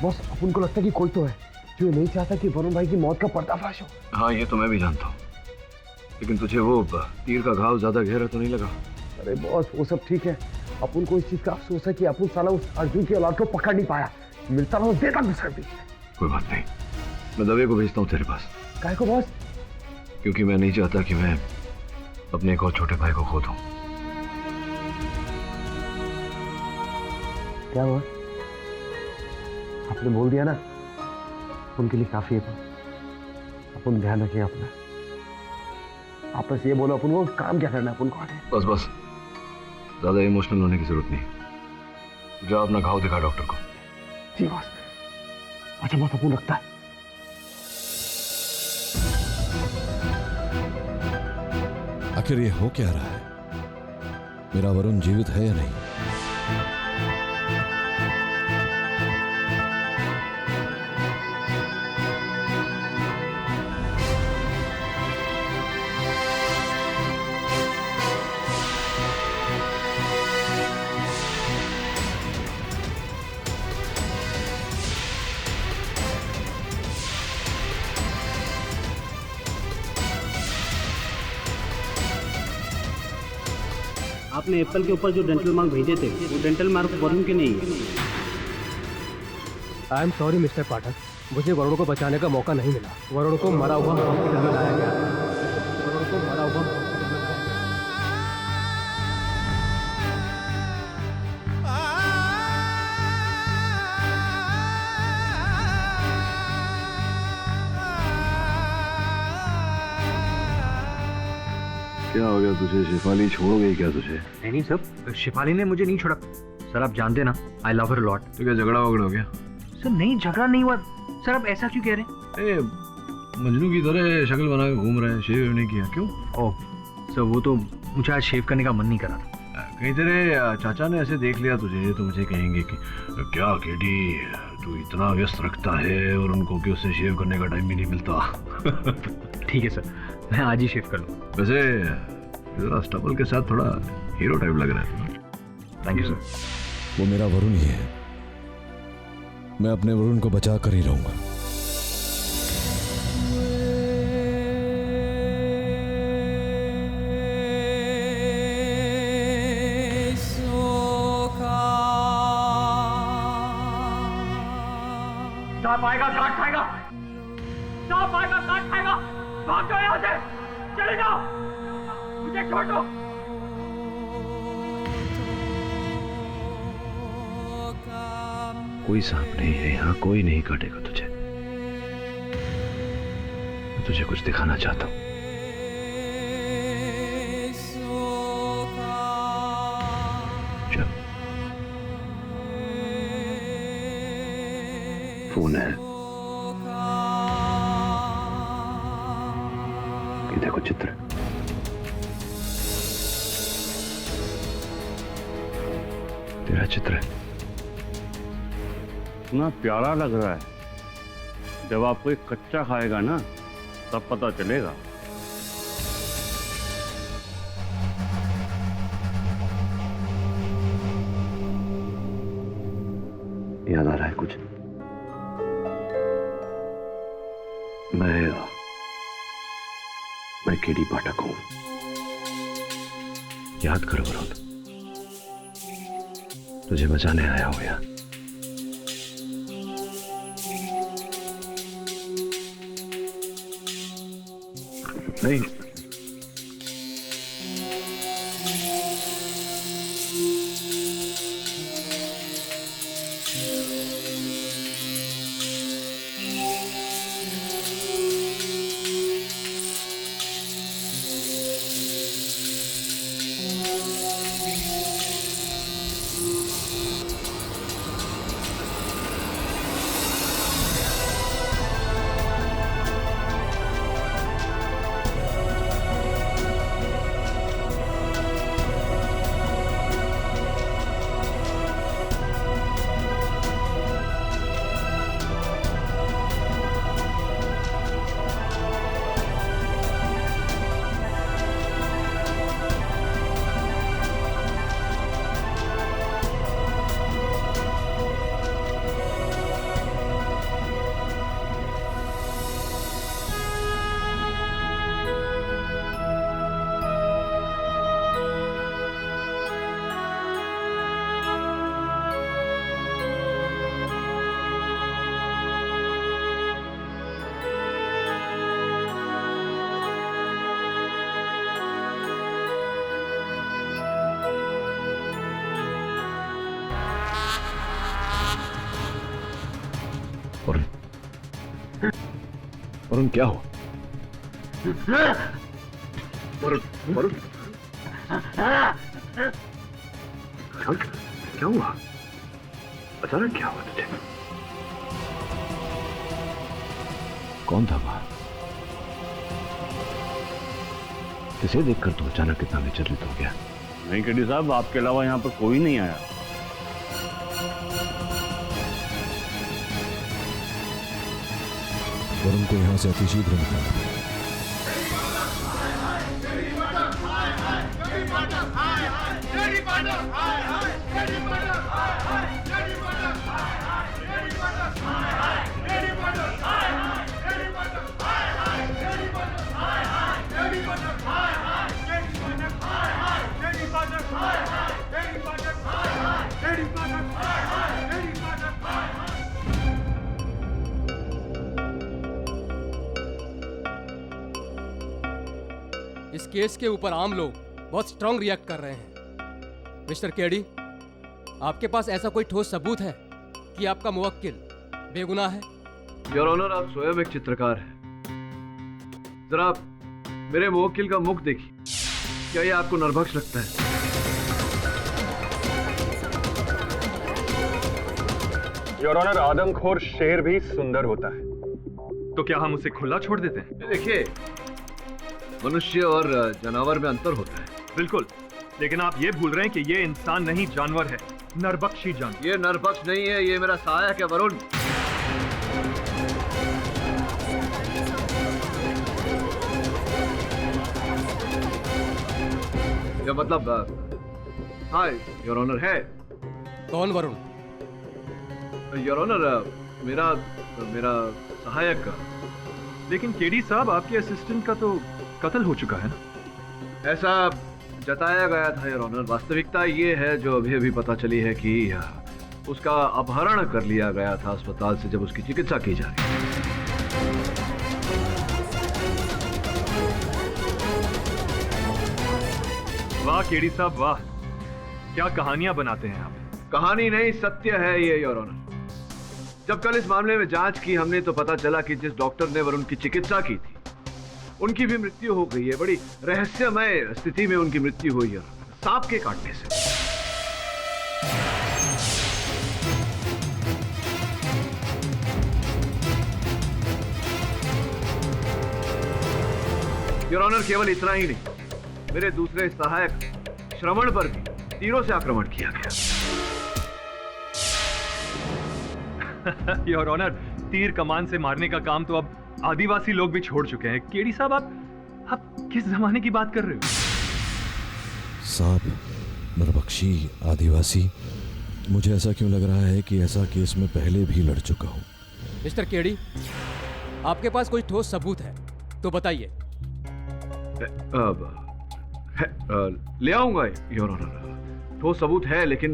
बॉस अपन को लगता है कि कोई तो है जो ये नहीं चाहता कि वरुण भाई की मौत का पर्दाफाश हो। हाँ ये तो मैं भी जानता हूँ, लेकिन तुझे वो तीर का घाव ज्यादा गहरा तो नहीं लगा? अरे बॉस वो सब ठीक है, अपन को इस चीज का अफसोस है कि अपन साला उस अर्जुन की औलाद को पकड़ नहीं पाया। मिलता रहो देता गुस्सा भी। कोई बात नहीं, मैं दवे को भेजता हूँ तेरे पास। काहे को बॉस? क्योंकि मैं नहीं चाहता कि मैं अपने एक और छोटे भाई को खो दूं। क्या हुआ? आपने बोल दिया ना, उनके लिए काफी है। अपन ध्यान रखें अपना। आप बस ये बोलो अपन को काम क्या करना है, अपन को आगे। बस ज्यादा इमोशनल होने की जरूरत नहीं। जाओ अपना घाव दिखा डॉक्टर को। जी बॉस। अच्छा बॉस अपन रखता है। आखिर ये हो क्या रहा है? मेरा वरुण जीवित है या नहीं? आपने एप्पल के ऊपर जो डेंटल मार्क भेजे थे वो डेंटल मार्क वरुण के नहीं है। आई एम सॉरी मिस्टर पाठक, मुझे वरुण को बचाने का मौका नहीं मिला। वरुण को मरा हुआ हॉस्पिटल में लाया गया। वरुण को मरा हुआ हॉस्पिटल में लाया गया। क्या हो गया तुझे? शेफाली छोड़ गई क्या तुझे? नहीं सर, शेफाली ने मुझे नहीं छोड़ा। सर आप जानते ना, आई लव हर लॉट। तो क्या झगड़ा वगड़ा हो गया? सर नहीं, झगड़ा नहीं हुआ। सर आप ऐसा क्यों कह रहे हैं? मजनू की तरह शक्ल बना के घूम रहे हैं, शेव नहीं किया क्यों? ओह सर, वो तो मुझे आज शेव करने का मन नहीं करा था। कहीं तेरे चाचा ने ऐसे देख लिया तुझे तो मुझे कहेंगे कि क्या केडी तू इतना व्यस्त रखता है और उनको कि उससे शेव करने का टाइम भी नहीं मिलता। ठीक है सर, मैं आज ही शेव कर लूँ। वैसे जरा स्टबल के साथ थोड़ा हीरो टाइप लग रहा है। Thank you sir. वो मेरा वरुण ही है। मैं अपने वरुण को बचा कर ही रहूंगा। सांप आएगा काट खाएगा, सांप आएगा काट खाएगा। भाग जाओ यहाँ से, चले जाओ, मुझे छोड़ दो। कोई सांप नहीं है यहाँ, कोई नहीं काटेगा तुझे। मैं तुझे कुछ दिखाना चाहता हूँ। चल, फोन है, ये देखो चित्र। तेरा चित्र है। इतना प्यारा लग रहा है। जब आपको एक कच्चा खाएगा ना तब पता चलेगा। याद आ रहा है कुछ? मैं केडी पाठक हूं। याद कर वरुण, तुझे बचाने आया हूं यहाँ। नहीं, वरुण क्या हुआ? वरुण क्या हुआ? अचानक क्या हुआ तुझे? कौन था वहां? किसे देखकर तू अचानक कितना विचलित हो गया? नहीं केडी साहब, आपके अलावा यहाँ पर कोई नहीं आया। वरुण को यहाँ से अतिशीघ्र निकालना पड़ेगा। इस केस के ऊपर आम लोग बहुत स्ट्रांग रिएक्ट कर रहे हैं। मिस्टर केडी, आपके पास ऐसा कोई ठोस सबूत है कि आपका मुवक्किल बेगुनाह है? योर ऑनर, आप स्वयं एक चित्रकार हैं। जरा मेरे मुवक्किल का मुख देखिए, क्या ये आपको नरभक्ष लगता है? योर ऑनर, आदमखोर शेर भी सुंदर होता है, तो क्या हम उसे खुला छोड़ देते हैं? देखिए, मनुष्य और जानवर में अंतर होता है। बिल्कुल, लेकिन आप ये भूल रहे हैं कि ये इंसान नहीं, जानवर है, नरभक्षी जानवर। ये नरभक्ष नहीं है, ये मेरा सहायक है वरुण। ये मतलब हाँ योर ऑनर है। कौन वरुण? योर ऑनर, मेरा सहायक का। लेकिन केडी साहब, आपके असिस्टेंट का तो कत्ल हो चुका है ना? ऐसा जताया गया था योर ऑनर। वास्तविकता ये है जो अभी अभी पता चली है कि उसका अपहरण कर लिया गया था अस्पताल से जब उसकी चिकित्सा की जा रही थी। वाह केडी साहब, वाह, क्या कहानियां बनाते हैं आप। कहानी नहीं, सत्य है ये योर ऑनर। जब कल इस मामले में जांच की हमने तो पता चला कि जिस डॉक्टर ने वरुण की चिकित्सा की थी उनकी भी मृत्यु हो गई है। बड़ी रहस्यमय स्थिति में उनकी मृत्यु हुई है, सांप के काटने से। योर ऑनर, केवल इतना ही नहीं, मेरे दूसरे सहायक श्रवण पर भी तीरों से आक्रमण किया गया। योर ऑनर, तीर कमान से मारने का काम तो अब आदिवासी लोग भी छोड़ चुके हैं। केडी साहब, आप किस जमाने की बात कर रहे हो? सांप, नरभक्षी, आदिवासी, मुझे ऐसा क्यों लग रहा है कि ऐसा केस में पहले भी लड़ चुका हूं। मिस्टर केडी, आपके पास कोई ठोस सबूत है तो बताइए। ले आऊंगा योर ऑनर। ठोस सबूत है, लेकिन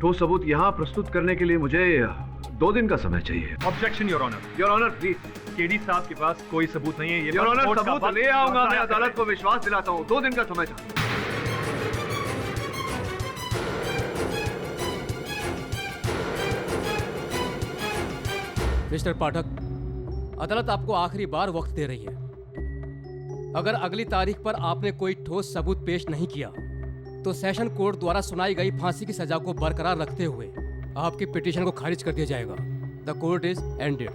ठोस सबूत यहाँ प्रस्तुत करने के लिए मुझे 2 दिन का समय चाहिए। Objection your honour. Your honour please. KD साहब के पास कोई सबूत नहीं है। योर ऑनर, सबूत ले आऊंगा। मैं अदालत को विश्वास दिलाता हूँ। 2 दिन का समय चाहिए। मिस्टर पाठक, अदालत आपको आखिरी बार वक्त दे रही है। अगर अगली तारीख पर आपने कोई ठोस सबूत पेश नहीं किया तो सेशन कोर्ट द्वारा सुनाई गई फांसी की सजा को बरकरार रखते हुए आपकी पिटीशन को खारिज कर दिया जाएगा। The court is ended.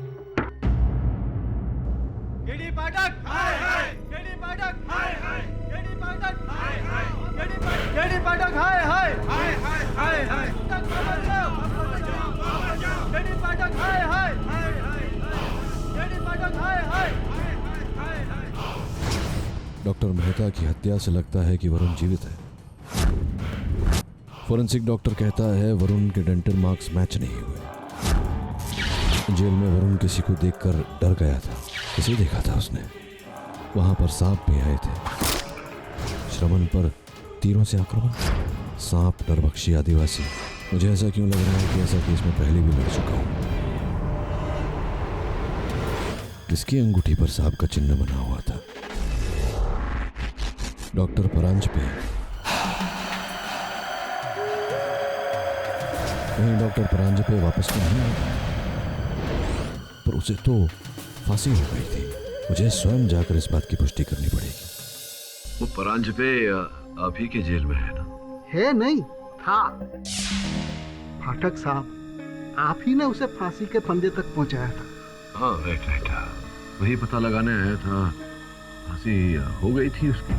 KD Pathak, hi hi. KD Pathak, hi hi. KD Pathak, hi hi. KD Pathak, hi hi. Hi hi hi hi. KD Pathak, hi hi. KD Pathak, hi hi. Doctor Mehta की हत्या से लगता है कि वरुण जीवित है। Forensic doctor कहता है वरुण के डेंटल मार्क्स मैच नहीं हुए। जेल में वरुण किसी को देखकर डर गया था। किसे देखा था उसने? वहां पर सांप भी आए थे। श्रवण पर तीरों से आक्रमण, सांप, नरभक्षी, आदिवासी। मुझे ऐसा क्यों लग रहा है कि ऐसा केस में पहले भी लड़ चुका हूं। किसकी अंगूठी पर सांप का चिन्ह बना हुआ था? डॉक्टर परांजपे। कहीं डॉक्टर परांजपे वापस तो नहीं आया? पर उसे तो फांसी हो गई थी। मुझे स्वयं जाकर इस बात की पुष्टि करनी पड़ेगी। वो परांजपे आप ही के जेल में है ना? है नहीं, था। फाटक साहब, आप ही ने उसे फांसी के फंदे तक पहुंचाया था। हाँ, राइट। वही पता लगाने आया था। फांसी हो गई थी उसकी।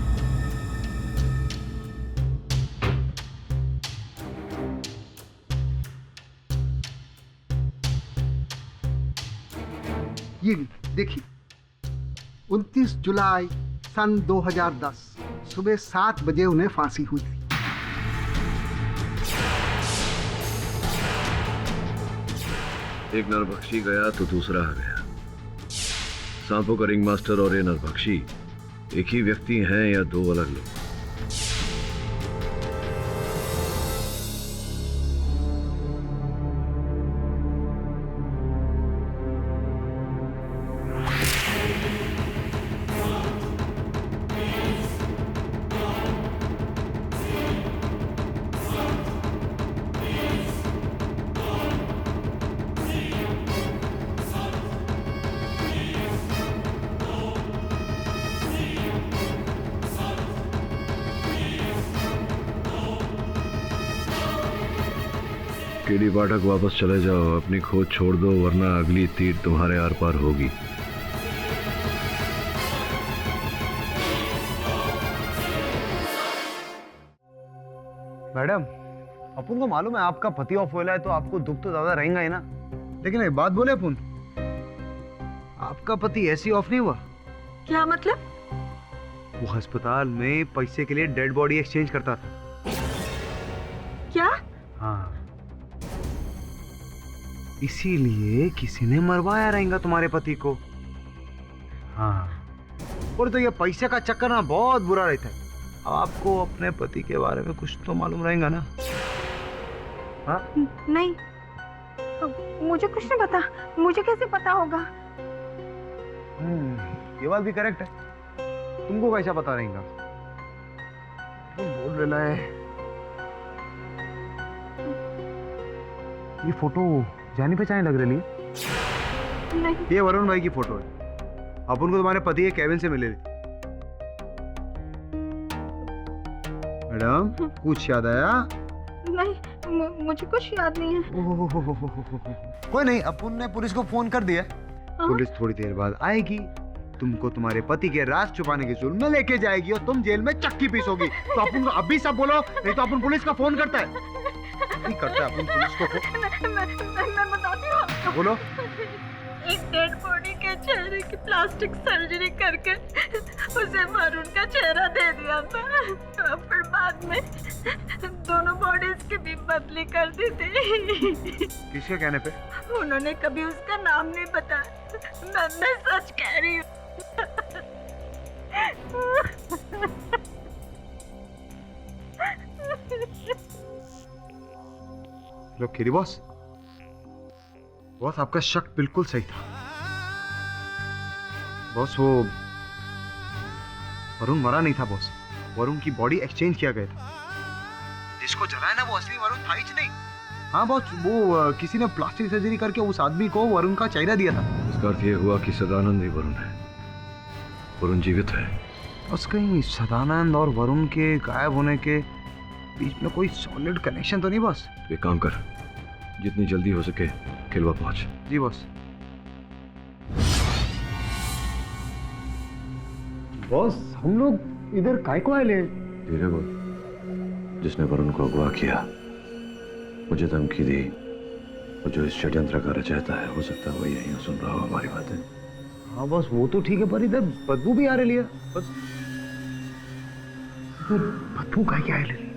ये देखिए, 29 जुलाई सन 2010 सुबह 7 बजे उन्हें फांसी हुई थी। एक नरभक्षी गया तो दूसरा आ गया। सांपों का रिंग मास्टर और ये नरभक्षी एक ही व्यक्ति हैं या 2 अलग लोग? केडी पाठक वापस चले जाओ, अपनी खोज छोड़ दो, वरना अगली तीर तुम्हारे आर पार होगी। मैडम, अपन को मालूम है आपका पति ऑफ हुआ है, तो आपको दुख तो ज्यादा रहेगा ही ना। लेकिन एक बात बोले अपन, आपका पति ऐसी ऑफ नहीं हुआ। क्या मतलब? वो अस्पताल में पैसे के लिए डेड बॉडी एक्सचेंज करता था। क्या? हाँ, इसीलिए किसी ने मरवाया रहेगा तुम्हारे पति को। हाँ, और तो ये पैसे का चक्कर ना बहुत बुरा रहता है। आपको अपने पति के बारे में कुछ तो मालूम रहेगा ना? हाँ? नहीं, मुझे कुछ नहीं पता। मुझे कैसे पता होगा? ये बात भी करेक्ट है। तुमको कैसा पता रहेगा? तुम बोल रहा है। ये फोटो जानी पहचानी लग रही है। नहीं। ये वरुण भाई की फोटो है। अपन को तुम्हारे पति के केबिन से मिले। मैडम, कुछ याद आया? नहीं, मुझे कुछ याद नहीं है। कोई नहीं, अपन ने पुलिस को फोन कर दिया। पुलिस थोड़ी देर बाद आएगी, तुमको तुम्हारे पति के राज छुपाने के जुर्म में लेके जाएगी और तुम जेल में चक्की पीसोगी। तो अपन को अभी सब बोलो, नहीं तो अपन पुलिस का फोन करता है। नहीं करता है अपन पुलिस को फोन। मैं बताती हूँ आपको। बोलो। एक डेड बॉडी के चेहरे की प्लास्टिक सर्जरी करके उसे वरुण का चेहरा दे दिया था। फिर बाद में दोनों बॉडीज की भी बदली कर दी थी। किसके कहने पे? उन्होंने कभी उसका नाम नहीं बताया। मैं सच कह रही हूँ। लो किरी बॉस, बॉस आपका शक बिल्कुल सही था। बॉस, वो वरुण मरा नहीं था बॉस। वरुण की बॉडी एक्सचेंज किया गया था। जिसको जलाया ना वो असली वरुण था ही नहीं। हाँ बॉस, वो किसी ने प्लास्टिक सर्जरी करके उस आदमी को वरुण का चेहरा दिया था। इसका अर्थ ये हुआ कि सदानंद ही वरुण है। वरुण जीवित है। बस कहीं सदानंद और वरुण के गायब होने के बीच में कोई सॉलिड कनेक्शन तो नहीं बॉस? तो एक काम कर, जितनी जल्दी हो सके खिलवा पहुंच। जी बॉस। बॉस, हम लोग इधर काय को आए ले? धीरे बोल। जिसने वरुण को अगवा किया, मुझे धमकी दी, और जो इस षड्यंत्र का रचयिता है, हो सकता है वो यहीं सुन रहा हो हमारी बातें। हाँ बॉस, वो तो ठीक है, पर इधर बदबू भी आ रही है। बस बदबू का क्या है?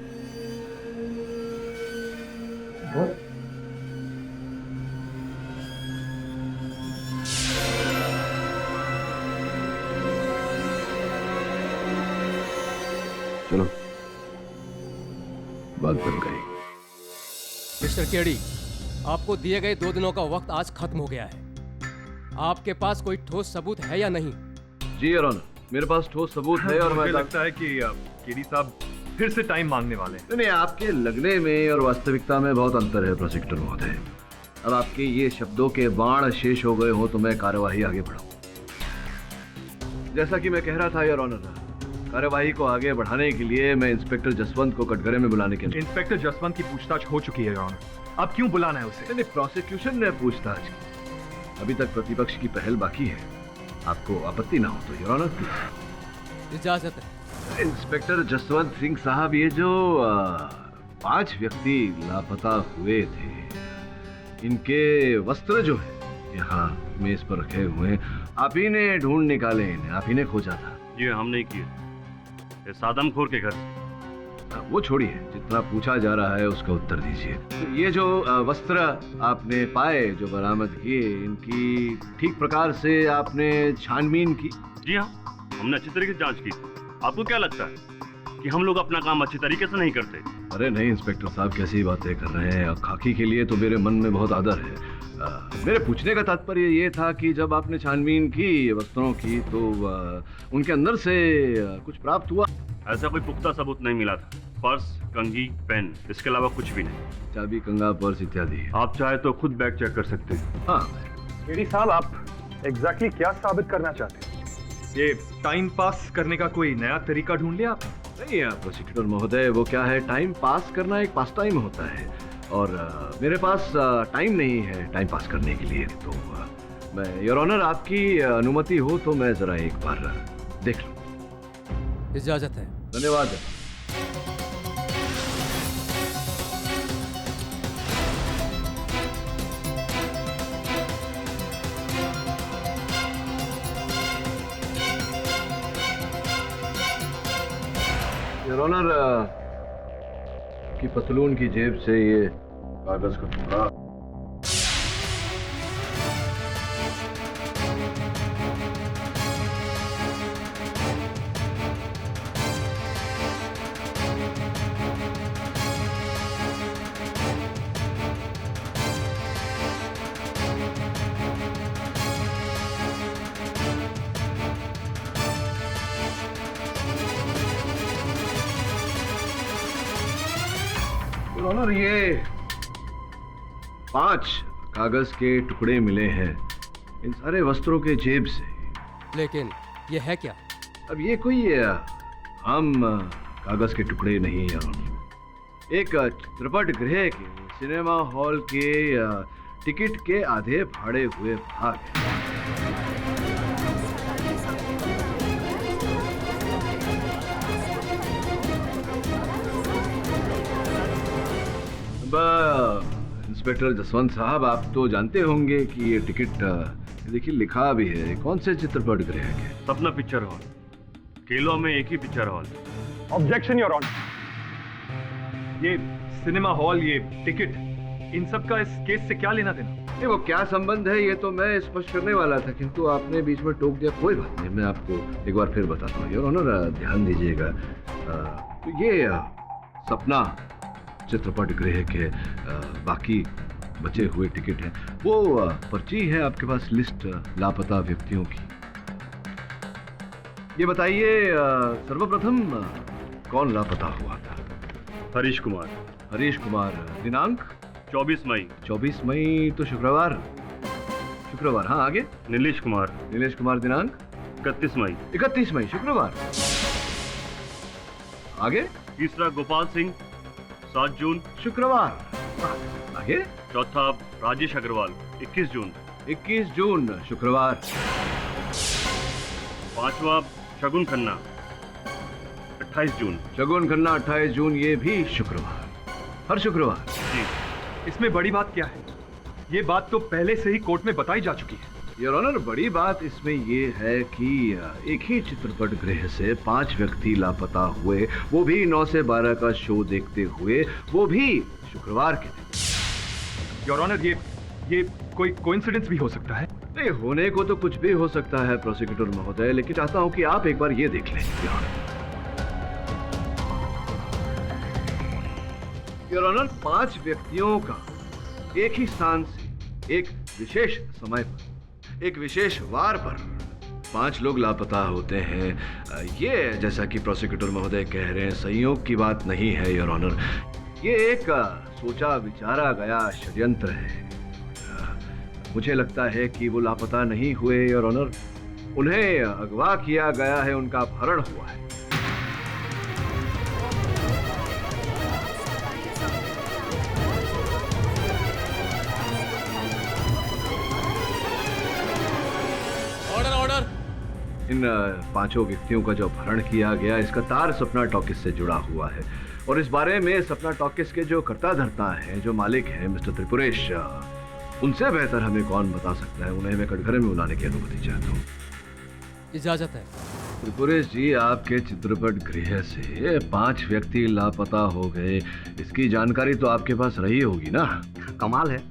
चलो, बात बन गई। मिस्टर केडी, आपको दिए गए 2 दिनों का वक्त आज खत्म हो गया है। आपके पास कोई ठोस सबूत है या नहीं? जी योर ऑनर, मेरे पास ठोस सबूत है और मुझे लगता है कि केडी साहब फिर से टाइम मांगने वाले हैं। नहीं, आपके लगने में और वास्तविकता में बहुत अंतर है प्रोसिक्यूटर महोदय। अब आपके ये शब्दों के बाण शेष हो गए हो तो मैं कार्यवाही आगे बढ़ाऊं। जैसा कि मैं कह रहा था योर ऑनर, कार्यवाही को आगे बढ़ाने के लिए मैं इंस्पेक्टर जसवंत को कटघरे में बुलाने के लिए। इंस्पेक्टर जसवंत की पूछताछ हो चुकी है योर ऑनर। अब क्यों बुलाना है उसे? नहीं, प्रोसिक्यूशन ने पूछताछ की। अभी तक प्रतिपक्ष की पहल बाकी है। आपको आपत्ति ना हो तो योर ऑनर प्लीज। इजाजत है। इंस्पेक्टर जसवंत सिंह साहब, ये जो 5 व्यक्ति लापता हुए थे, इनके वस्त्र जो है यहाँ मेज पर रखे हुए हैं, आप ही ने ढूंढ निकाले इन्हें, आप ही ने खोजा था? ये हम नहीं किए, ये सादमखोर के घर से। वो छोड़िए, जितना पूछा जा रहा है उसका उत्तर दीजिए। तो ये जो वस्त्र आपने पाए, जो बरामद किए, इनकी ठीक प्रकार से आपने छानबीन की? जी हाँ, हमने अच्छी तरीके से जांच की। आपको क्या लगता है कि हम लोग अपना काम अच्छी तरीके से नहीं करते? अरे नहीं इंस्पेक्टर साहब, कैसी बातें कर रहे हैं। खाकी के लिए तो मेरे मन में बहुत आदर है। मेरे पूछने का तात्पर्य ये था कि जब आपने छानबीन की वस्त्रों की, तो उनके अंदर से कुछ प्राप्त हुआ? ऐसा कोई पुख्ता सबूत नहीं मिला था। पर्स, कंघी, पेन, इसके अलावा कुछ भी नहीं। चाबी, कंघा, पर्स इत्यादि। आप चाहे तो खुद बैग चेक कर सकते हैं। हाँ। केडी साहब, आप एग्जैक्टली क्या साबित करना चाहते हैं? ये टाइम पास करने का कोई नया तरीका ढूंढ लिया आपने? नहीं प्रोसिक्यूटर महोदय, वो क्या है, टाइम पास करना एक पास टाइम होता है और मेरे पास टाइम नहीं है टाइम पास करने के लिए, तो मैं योर ऑनर आपकी अनुमति हो तो मैं जरा एक बार देख लूं। इजाजत है। धन्यवाद। योर ऑनर की पतलून की जेब से ये कागज का टुकड़ा ऑनर, ये 5 कागज के टुकड़े मिले हैं इन सारे वस्त्रों के जेब से। लेकिन ये है क्या? अब ये कोई आम कागज के टुकड़े नहीं है। एक चित्रपट गृह के सिनेमा हॉल के टिकट के आधे फाड़े हुए भाग हैं। इंस्पेक्टर जसवंत साहब, आप तो जानते होंगे कि ये टिकट देखिए लिखा भी है कौन से चित्रपट गृह के? सपना पिक्चर हॉल। केलो में एक ही picture hall. Objection your honour. ये सिनेमा हॉल, ये टिकट, इन सब का इस केस से क्या लेना देना? वो क्या संबंध है ये तो मैं स्पष्ट करने वाला था, किंतु आपने बीच में टोक दिया। कोई बात नहीं, मैं आपको एक बार फिर बताता हूँ। योर ऑनर, ध्यान दीजिएगा, ये सपना चित्रपट गृह के बाकी बचे हुए टिकट हैं। वो पर्ची है आपके पास लिस्ट लापता व्यक्तियों की। ये बताइए सर्वप्रथम कौन लापता हुआ था? हरीश कुमार। हरीश कुमार। दिनांक 24 मई। 24 मई तो शुक्रवार। शुक्रवार, हाँ। आगे? नीलेश कुमार। नीलेश कुमार। दिनांक 31 मई। 31 मई शुक्रवार। आगे? तीसरा गोपाल सिंह, 7 जून शुक्रवार। आगे? चौथा राजेश अग्रवाल, 21 जून। 21 जून शुक्रवार। पांचवा शगुन खन्ना, 28 जून। शगुन खन्ना 28 जून, ये भी शुक्रवार। हर शुक्रवार। जी। इसमें बड़ी बात क्या है? ये बात तो पहले से ही कोर्ट में बताई जा चुकी है। योर ऑनर, बड़ी बात इसमें ये है कि एक ही चित्रपट गृह से 5 व्यक्ति लापता हुए, वो भी 9 से 12 का शो देखते हुए, वो भी शुक्रवार के दिन। योर ऑनर, ये कोई कोइंसिडेंस भी हो सकता है? नहीं, होने को तो कुछ भी हो सकता है प्रोसिक्यूटर महोदय, लेकिन चाहता हूं कि आप एक बार ये देख लें। योर ऑनर, 5 व्यक्तियों का एक ही स्थान से एक विशेष समय पर, एक विशेष वार पर 5 लोग लापता होते हैं। ये जैसा कि प्रोसिक्यूटर महोदय कह रहे हैं, संयोग की बात नहीं है योर ऑनर। ये एक सोचा विचारा गया षड्यंत्र है। मुझे लगता है कि वो लापता नहीं हुए योर ऑनर, उन्हें अगवा किया गया है, उनका अपहरण हुआ है। इन 5 व्यक्तियों का जो अपहरण किया गया, इसका तार सपना टॉकीज से जुड़ा हुआ है, और इस बारे में सपना टॉकीज के जो कर्ता धर्ता हैं, जो मालिक हैं मिस्टर त्रिपुरेश, उनसे बेहतर हमें कौन बता सकता है। उन्हें मैं कटघरे में बुलाने की अनुमति चाहता हूँ। इजाजत है। त्रिपुरेश जी, आपके चित्रपट गृह से 5 व्यक्ति लापता हो गए, इसकी जानकारी तो आपके पास रही होगी ना? कमाल है,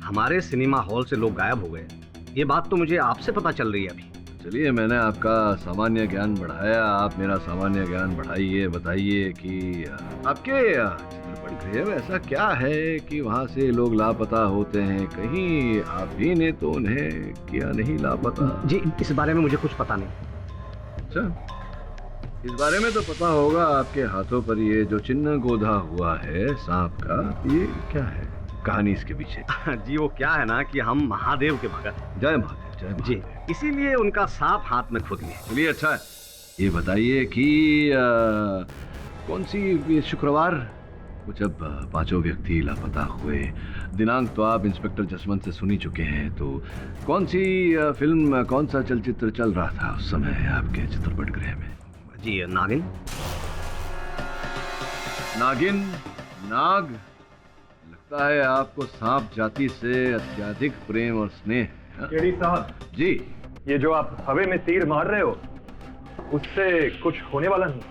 हमारे सिनेमा हॉल से लोग गायब हो गए, ये बात तो मुझे आपसे पता चल रही है अभी। चलिए, मैंने आपका सामान्य ज्ञान बढ़ाया, आप मेरा सामान्य ज्ञान बढ़ाइए। बताइए कि आपके चित्रपट गृह में ऐसा क्या है कि वहाँ से लोग लापता होते हैं? कहीं आप भी ने तो उन्हें किया नहीं लापता? जी, इस बारे में मुझे कुछ पता नहीं। अच्छा, इस बारे में तो पता होगा। आपके हाथों पर ये जो चिन्ह गोधा हुआ है सांप का, ये क्या है? कहानी इसके पीछे? जी, वो क्या है ना कि हम महादेव के भगत। जय महादेव। जय महादेव। जी, इसीलिए उनका सांप हाथ में खुद लिए। चलिए, अच्छा है। ये बताइए कि कौन सी शुक्रवार वो जब पांचों व्यक्ति लापता हुए, दिनांक तो आप इंस्पेक्टर जसवंत से सुन ही चुके हैं, तो कौन सी फिल्म, कौन सा चलचित्र चल रहा था उस समय आपके चित्रपट गृह में? जी नागिन। नागिन? नाग? लगता है आपको सांप जाति से अत्यधिक प्रेम और स्नेह है। केडी साहब जी, ये जो आप हवा में तीर मार रहे हो उससे कुछ होने वाला नहीं।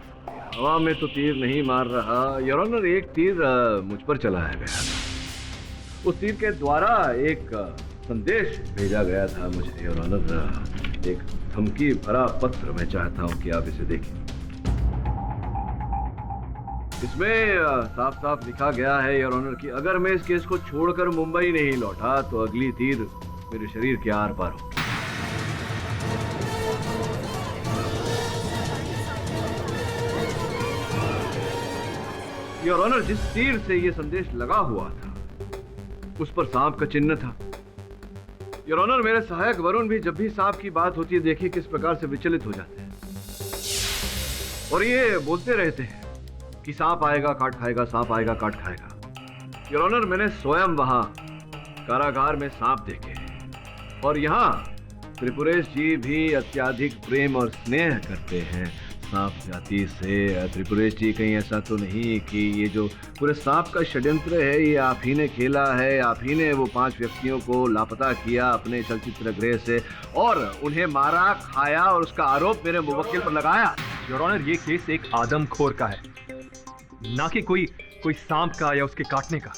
हवा में तो तीर नहीं मार रहा योर ऑनर, एक तीर मुझ पर चलाया गया था। उस तीर के द्वारा एक संदेश भेजा गया था मुझे योर ऑनर, एक धमकी भरा पत्र। मैं चाहता हूं कि आप इसे देखें। इसमें साफ साफ लिखा गया है योर ऑनर कि अगर मैं इस केस को छोड़कर मुंबई नहीं लौटा तो अगली तीर मेरे शरीर के आर पार होगी। योर ऑनर, जिस तीर से यह संदेश लगा हुआ था उस पर सांप का चिन्ह था। योर ऑनर, मेरे सहायक वरुण भी जब भी सांप की बात होती है देखिए किस प्रकार से विचलित हो जाते हैं और ये बोलते रहते हैं कि सांप आएगा काट खाएगा, सांप आएगा काट खाएगा। योर ऑनर, मैंने स्वयं वहां कारागार में सांप देखे और यहाँ त्रिपुरेश जी भी अत्यधिक प्रेम और स्नेह करते हैं सांप जाति से। त्रिपुरेश जी, कहीं ऐसा तो नहीं कि ये जो पूरे सांप का षड्यंत्र है ये आप ही ने खेला है, आप ही ने वो 5 व्यक्तियों को लापता किया अपने चलचित्र गृह से और उन्हें मारा, खाया और उसका आरोप मेरे मुवक्किल पर लगाया? योर ऑनर, ये केस एक आदमखोर का है, ना कि कोई सांप का या उसके काटने का।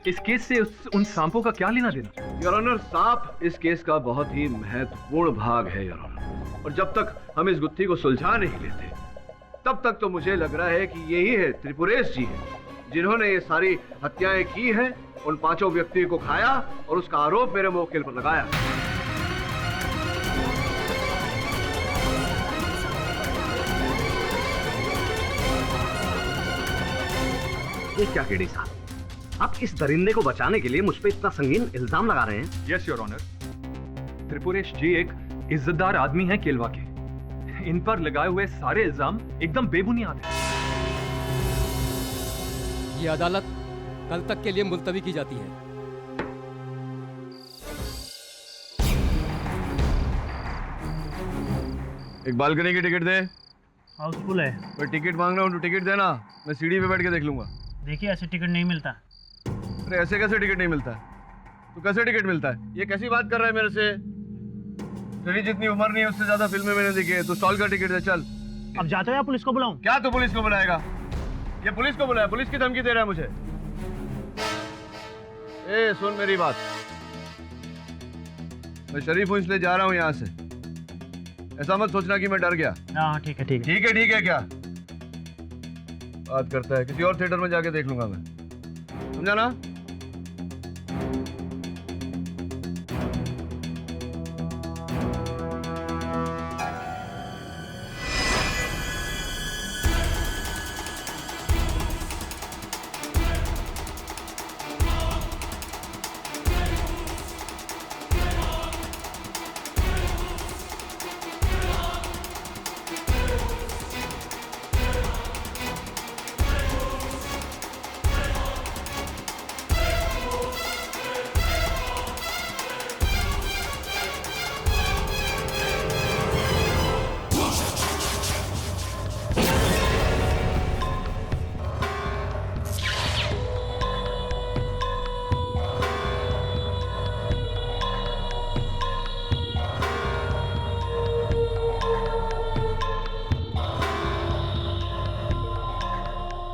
इस केस से उन सांपों का क्या लेना देना? योर ऑनर, सांप इस केस का बहुत ही महत्वपूर्ण भाग है योर ऑनर, और जब तक हम इस गुत्थी को सुलझा नहीं लेते तब तक तो मुझे लग रहा है कि यही है त्रिपुरेश जी है जिन्होंने ये सारी हत्याएं की हैं, उन 5 व्यक्तियों को खाया और उसका आरोप मेरे मुवक्किल पर लगाया। ये क्या केडी साहब, आप इस दरिंदे को बचाने के लिए मुझ पे इतना संगीन इल्जाम लगा रहे हैं? यस योर ऑनर, त्रिपुरेश जी एक इज्जतदार आदमी हैं केलवा के। इन पर लगाए हुए सारे इल्जाम एकदम बेबुनियाद हैं। ये अदालत कल तक के लिए मुलतवी की जाती है। एक बालकनी की टिकट दे। हाउसफुल है। मैं टिकट मांग रहा हूँ तो टिकट देना, मैं सीढ़ी पे बैठ के देख लूंगा। देखिए ऐसे टिकट नहीं मिलता। अरे ऐसे कैसे टिकट नहीं मिलता है? तो कैसे टिकट मिलता है? ये कैसी बात कर रहा है मेरे से? तेरी जितनी उम्र नहीं है उससे ज्यादा फिल्में मैंने देखी है। तो स्टॉल का टिकट दे, चल। अब जाते हो या पुलिस को बुलाऊं? क्या तू पुलिस को बुलाएगा? ये पुलिस को बुलाया, पुलिस की धमकी दे रहा है मुझे। ए सुन मेरी बात, मैं शरीफ हूँ इसलिए जा रहा हूँ यहाँ से। ऐसा मत सोचना कि मैं डर गया। हाँ ठीक है ठीक है। ठीक है क्या बात करता है? किसी और थिएटर में जाके देख लूंगा मैं, समझा ना?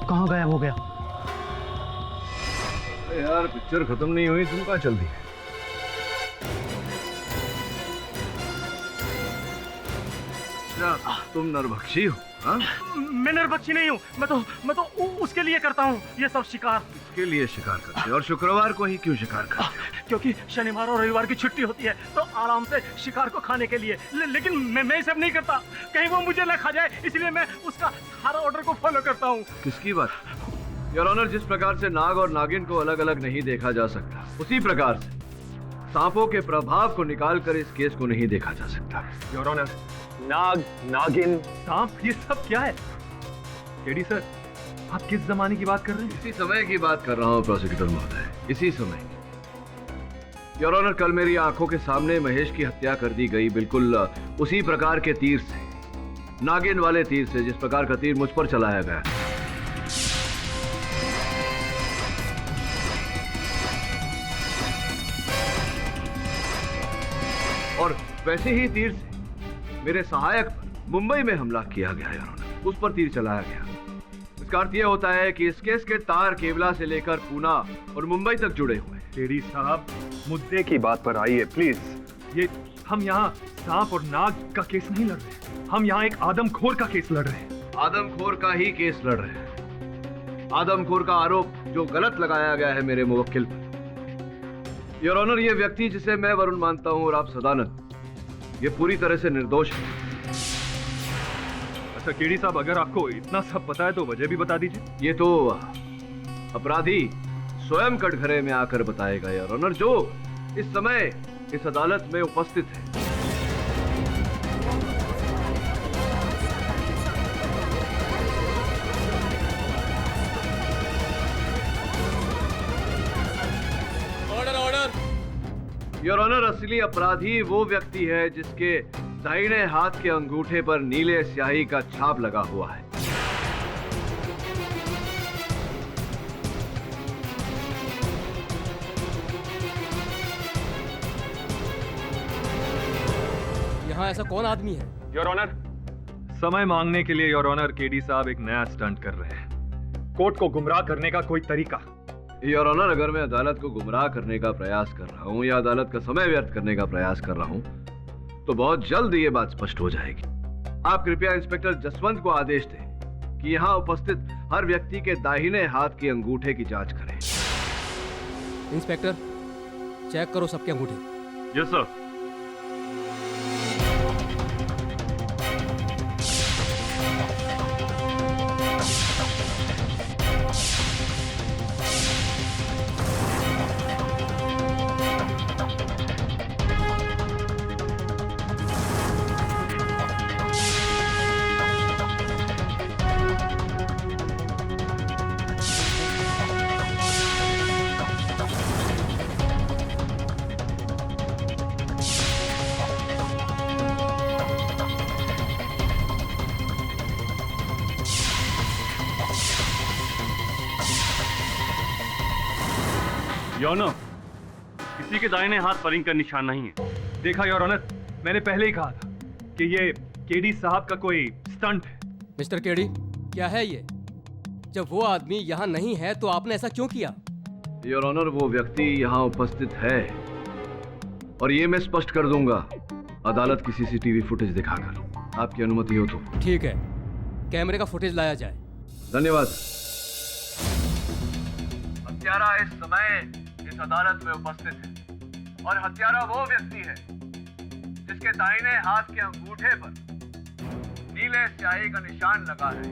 कहाँ गायब हो गया? अरे यार पिक्चर खत्म नहीं हुई, तुम कहाँ चल दी? तुम नरभक्षी हो? हाँ? मैं नरभक्षी नहीं हूँ, मैं तो उसके लिए करता हूँ ये सब शिकार। इसके लिए शिकार करते हो? और शुक्रवार को ही क्यों शिकार करते हो? क्योंकि शनिवार और रविवार की छुट्टी होती है तो आराम से शिकार को खाने के लिए। लेकिन मैं सब नहीं करता, कहीं वो मुझे न खा जाए, इसलिए मैं उसका हर ऑर्डर को फॉलो करता हूँ। किसकी बात? योर ऑनर, जिस प्रकार से नाग और नागिन को अलग अलग नहीं देखा जा सकता, उसी प्रकार से सांपों के प्रभाव को निकालकर इस केस को नहीं देखा जा सकता। योर ऑनर, नाग, नागिन, सांप, ये सब क्या है? केडी सर, आप किस जमाने की बात कर रहे हैं? इसी समय की बात कर रहा हूँ प्रोसिक्यूटर महोदय, इसी समय की। योर ऑनर, कल मेरी आंखों के सामने महेश की हत्या कर दी गई, बिल्कुल उसी प्रकार के तीर से, नागिन वाले तीर से, जिस प्रकार का तीर मुझ पर चलाया गया। और वैसे ही तीर से मेरे सहायक पर मुंबई में हमला किया गया, योर ऑनर। उस पर तीर चलाया गया। इसका अर्थ यह होता है कि इस केस के तार केवला से लेकर पूना और मुंबई तक जुड़े हुए हैं। केडी साहब, मुद्दे की बात पर आइए प्लीज। ये हम यहाँ सांप और नाग का केस नहीं लड़ रहे, हम यहाँ एक आदमखोर का केस लड़ रहे हैं। आदमखोर का ही केस लड़ रहे हैं। आदमखोर का आरोप जो गलत लगाया गया है मेरे मुवक्किल पर। योर ऑनर, ये व्यक्ति जिसे मैं वरुण मानता हूँ और आप सदानंद, ये पूरी तरह से निर्दोष है। अच्छा केडी साहब, अगर आपको इतना सब पता है तो वजह भी बता दीजिए। ये तो अपराधी स्वयं कटघरे में आकर बताएगा योर ऑनर, जो इस समय इस अदालत में उपस्थित है। Order order. योर ऑनर, असली अपराधी वो व्यक्ति है जिसके दाहिने हाथ के अंगूठे पर नीले स्याही का छाप लगा हुआ है। यहाँ ऐसा कौन आदमी है? योर ऑनर, समय मांगने के लिए योर ऑनर केडी साहब एक नया स्टंट कर रहे हैं। कोर्ट को गुमराह करने का कोई तरीका। योर ऑनर, अगर मैं अदालत को गुमराह करने का प्रयास कर रहा हूँ या अदालत का समय व्यर्थ करने का प्रयास कर रहा हूँ तो बहुत जल्द ये बात स्पष्ट हो जाएगी। आप कृपया इंस्पेक्टर जसवंत को आदेश दें कि यहाँ उपस्थित हर व्यक्ति के दाहिने हाथ के अंगूठे की जांच करें। इंस्पेक्टर, चेक करो सबके अंगूठे। Yes sir. योर ऑनर, किसी के दाहिने हाथ पर रिंग का निशान नहीं है। देखा योर ऑनर, मैंने पहले ही कहा था कि ये केडी साहब का कोई स्टंट है। मिस्टर केडी, क्या है ये? जब वो आदमी यहाँ नहीं है तो आपने ऐसा क्यों किया? योर ऑनर, वो व्यक्ति यहाँ उपस्थित है और ये मैं स्पष्ट कर दूंगा अदालत की सीसीटीवी फुटेज दिखाकर। आपकी अनुमति हो तो। ठीक है, कैमरे का फुटेज लाया जाए। धन्यवाद। हत्यारा इस समय इस अदालत में उपस्थित है और हत्यारा वो व्यक्ति है जिसके दाहिने हाथ के अंगूठे पर नीले स्याही का निशान लगा है।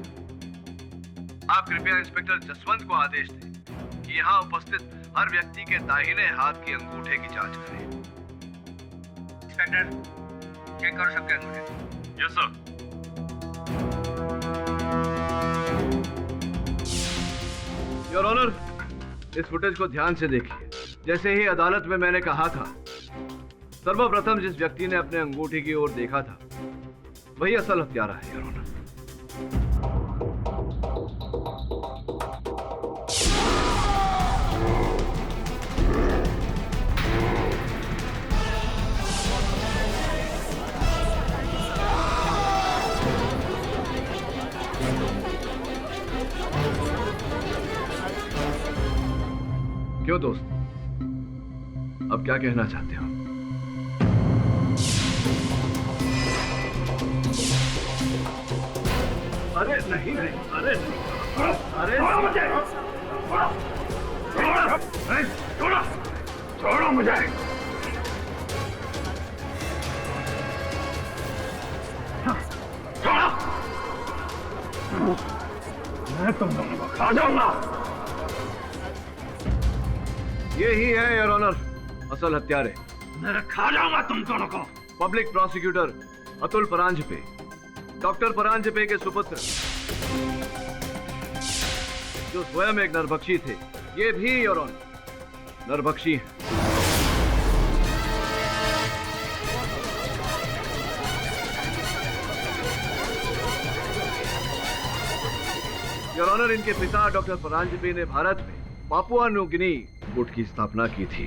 आप कृपया इंस्पेक्टर जसवंत को आदेश दें कि यहाँ उपस्थित हर व्यक्ति के दाहिने हाथ के अंगूठे की जांच करें। इंस्पेक्टर, चेक कर सकते हैं अंगूठे? Yes sir. योर ऑनर, इस फुटेज को ध्यान से देखिए। जैसे ही अदालत में मैंने कहा था, सर्वप्रथम जिस व्यक्ति ने अपने अंगूठे की ओर देखा था वही असल हत्यारा है योर ऑनर। क्यों दोस्त, अब क्या कहना चाहते हो? अरे नहीं नहीं, अरे नहीं, अरे मुझे छोड़ो, छोड़ो मुझे। छोड़ो, मैं तुम दोनों को खा जाऊंगा। यही है योर ऑनर असल हत्यारे। मैं खा जाऊंगा तुम दोनों को। Public prosecutor Atul Paranjpe, doctor Paranjpe के सुपुत्र। जो स्वयं एक नरभक्षी थे, ये भी योर ऑनर नरभक्षी हैं। योर ऑनर, इनके पिता डॉक्टर परांजपे ने भारत में पापुआ न्यू गिनी गुट की स्थापना की थी,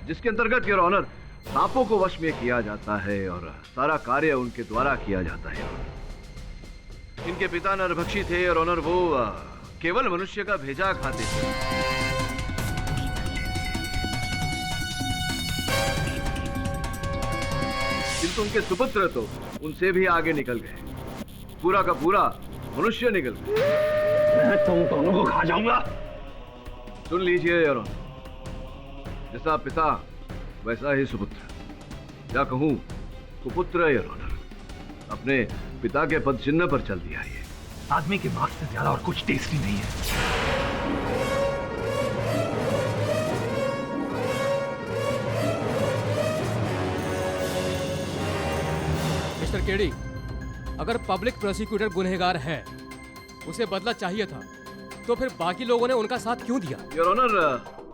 जिसके अंतर्गत योर ऑनर सांपों को वश में किया जाता है और सारा कार्य उनके द्वारा किया जाता है। इनके पिता नरभक्षी थे और ऑनर वो केवल मनुष्य का भेजा खाते थे। किंतु उनके सुपुत्र तो उनसे भी आगे निकल गए, पूरा का पूरा मनुष्य निकल गए। मैं तुम दोनों को खा जाऊंगा। सुन लीजिए योर ऑनर, जैसा पिता वैसा ही सुपुत्र, या कहूं कुपुत्र योर ऑनर, अपने पिता के पद चिन्ह पर चल दिया। ये आदमी के मांस से ज्यादा और कुछ टेस्टी नहीं है। मिस्टर केडी, अगर पब्लिक प्रोसिक्यूटर गुनहगार है, उसे बदला चाहिए था, तो फिर बाकी लोगों ने उनका साथ क्यों दिया? योर ऑनर,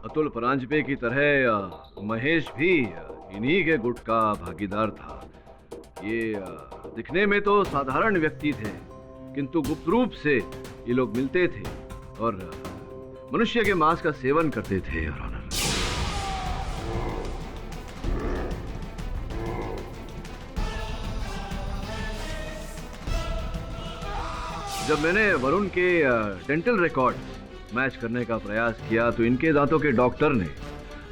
अतुल परांजपे की तरह महेश भी इन्हीं के गुट का भागीदार था। ये दिखने में तो साधारण व्यक्ति थे, किंतु गुप्त रूप से ये लोग मिलते थे और मनुष्य के मांस का सेवन करते थे। योर ऑनर, जब मैंने वरुण के डेंटल रिकॉर्ड मैच करने का प्रयास किया तो इनके दांतों के डॉक्टर ने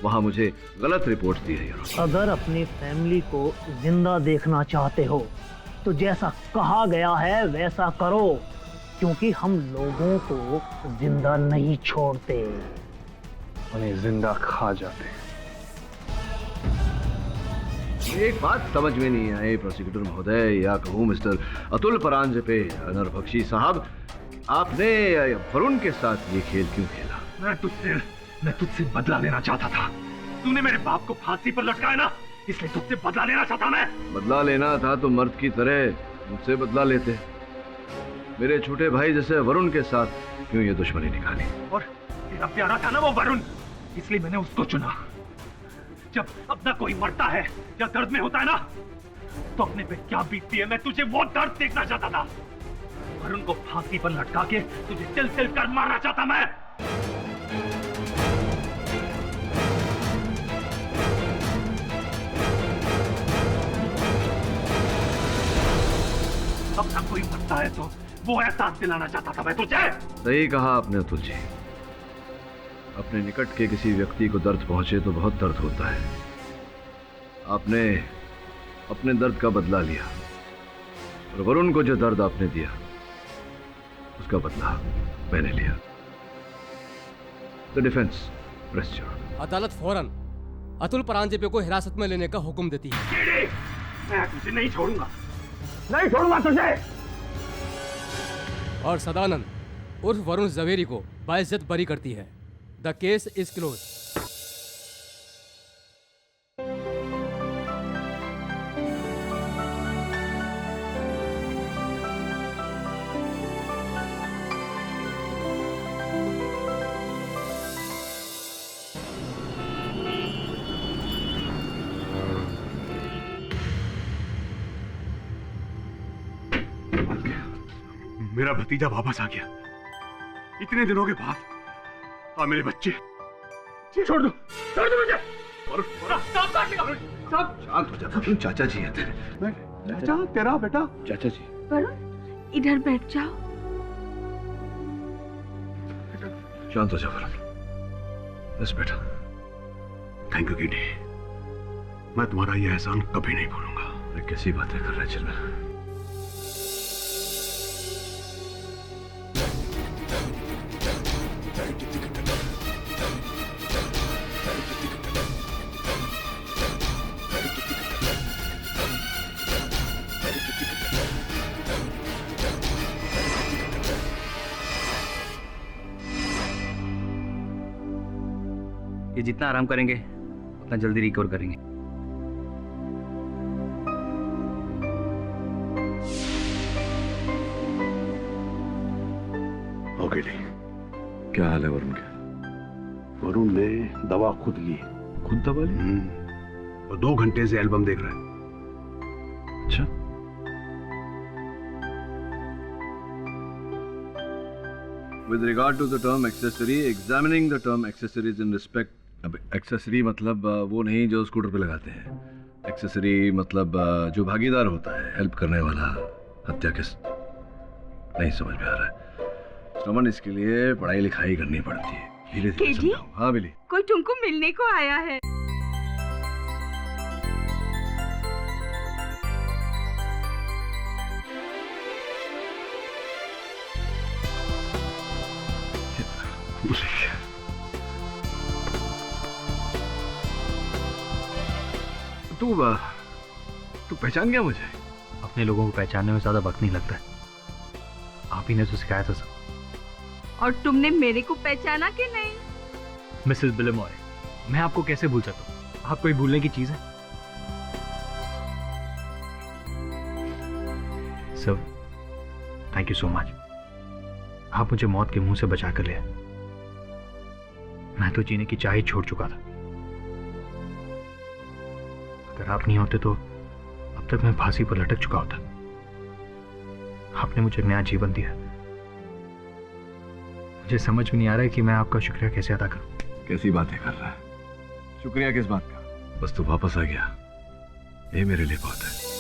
वहां मुझे गलत रिपोर्ट दी है। अगर अपनी फैमिली को जिंदा देखना चाहते हो तो जैसा कहा गया है वैसा करो, क्योंकि हम लोगों को जिंदा नहीं छोड़ते, उन्हें जिंदा खा जाते। एक बात समझ में नहीं आई प्रोसिक्यूटर महोदय, या कहूँ मिस्टर अतुल परांजपे नरभक्षी साहब, आपने वरुण के साथ ये खेल क्यों खेला? मैं तुझसे बदला लेना चाहता था। तूने मेरे बाप को फांसी पर लटकाया ना, इसलिए तुझसे बदला लेना चाहता मैं। बदला लेना था तो मर्द की तरह मुझसे बदला लेते। मेरे छोटे भाई जैसे वरुण के साथ क्यों ये दुश्मनी निकाली? और तेरा प्यारा था ना वो वरुण, इसलिए मैंने उसको चुना। जब अपना कोई मरता है या दर्द में होता है ना, तो अपने पे क्या बीतती है, मैं तुझे वो दर्द देखना चाहता था। वरुण को फांसी पर लटका के तुझे तिल तिल कर मारना चाहता मैं। अपना कोई मरता है तो वो एहसास दिलाना चाहता था मैं तुझे। सही कहा आपने अतुल जी, अपने निकट के किसी व्यक्ति को दर्द पहुंचे तो बहुत दर्द होता है। आपने अपने दर्द का बदला लिया और वरुण को जो दर्द आपने दिया उसका बदला मैंने लिया। The defence press your. अदालत फौरन अतुल परांजपे को हिरासत में लेने का हुक्म देती है। मैं तुझे नहीं छोड़ूंगा, नहीं छोड़ूंगा तुझे। और सदानंद उर्फ वरुण जवेरी को बाइज्जत बरी करती है। The case is close. मेरा भतीजा वापस आ गया इतने दिनों के बाद। हाँ मेरे बच्चे, छोड़ दो मुझे। शांत हो जा, चाचा जी हैं तेरे। चाचा तेरा बेटा? चाचा जी। वरुण इधर बैठ जाओ। शांत हो जा वरुण। बस बेटा। थैंक यू गिडी, मैं तुम्हारा ये एहसान कभी नहीं भूलूंगा। अरे कैसी बातें कर रहे चिल्ला। ये जितना आराम करेंगे उतना जल्दी रिकवर करेंगे। ओके क्या हाल है वरुण के? वरुण ने दवा खुद ली। खुद दवा ली? और 2 घंटे से एल्बम देख रहा है। अच्छा। With regard to the term accessory, examining the term accessories in respect. अब एक्सेसरी मतलब वो नहीं जो स्कूटर पे लगाते हैं। एक्सेसरी मतलब जो भागीदार होता है, हेल्प करने वाला। हत्या किस नहीं समझ में आ रहा है। श्रवण, इसके लिए पढ़ाई लिखाई करनी पड़ती है। धीरे धीरे समझाओ। हाँ बिली, कोई तुमको मिलने को आया है। तू पहचान गया मुझे? अपने लोगों को पहचानने में ज्यादा वक्त नहीं लगता है। आप ही ने तो सिखाया था सब। और तुमने मेरे को पहचाना कि नहीं? मिसेस बिलेमॉय, मैं आपको कैसे भूल सकता हूँ? आप कोई भूलने की चीज है? Sir, thank you so much. आप मुझे मौत के मुंह से बचा कर ले। मैं तो जीने की चाह ही छोड़ चुका था। अगर आप नहीं होते तो अब तक मैं फांसी पर लटक चुका होता। आपने मुझे नया जीवन दिया। मुझे समझ में नहीं आ रहा है कि मैं आपका शुक्रिया कैसे अदा करूं। कैसी बातें कर रहा है? शुक्रिया किस बात का? बस तू वापस आ गया, ये मेरे लिए बहुत है।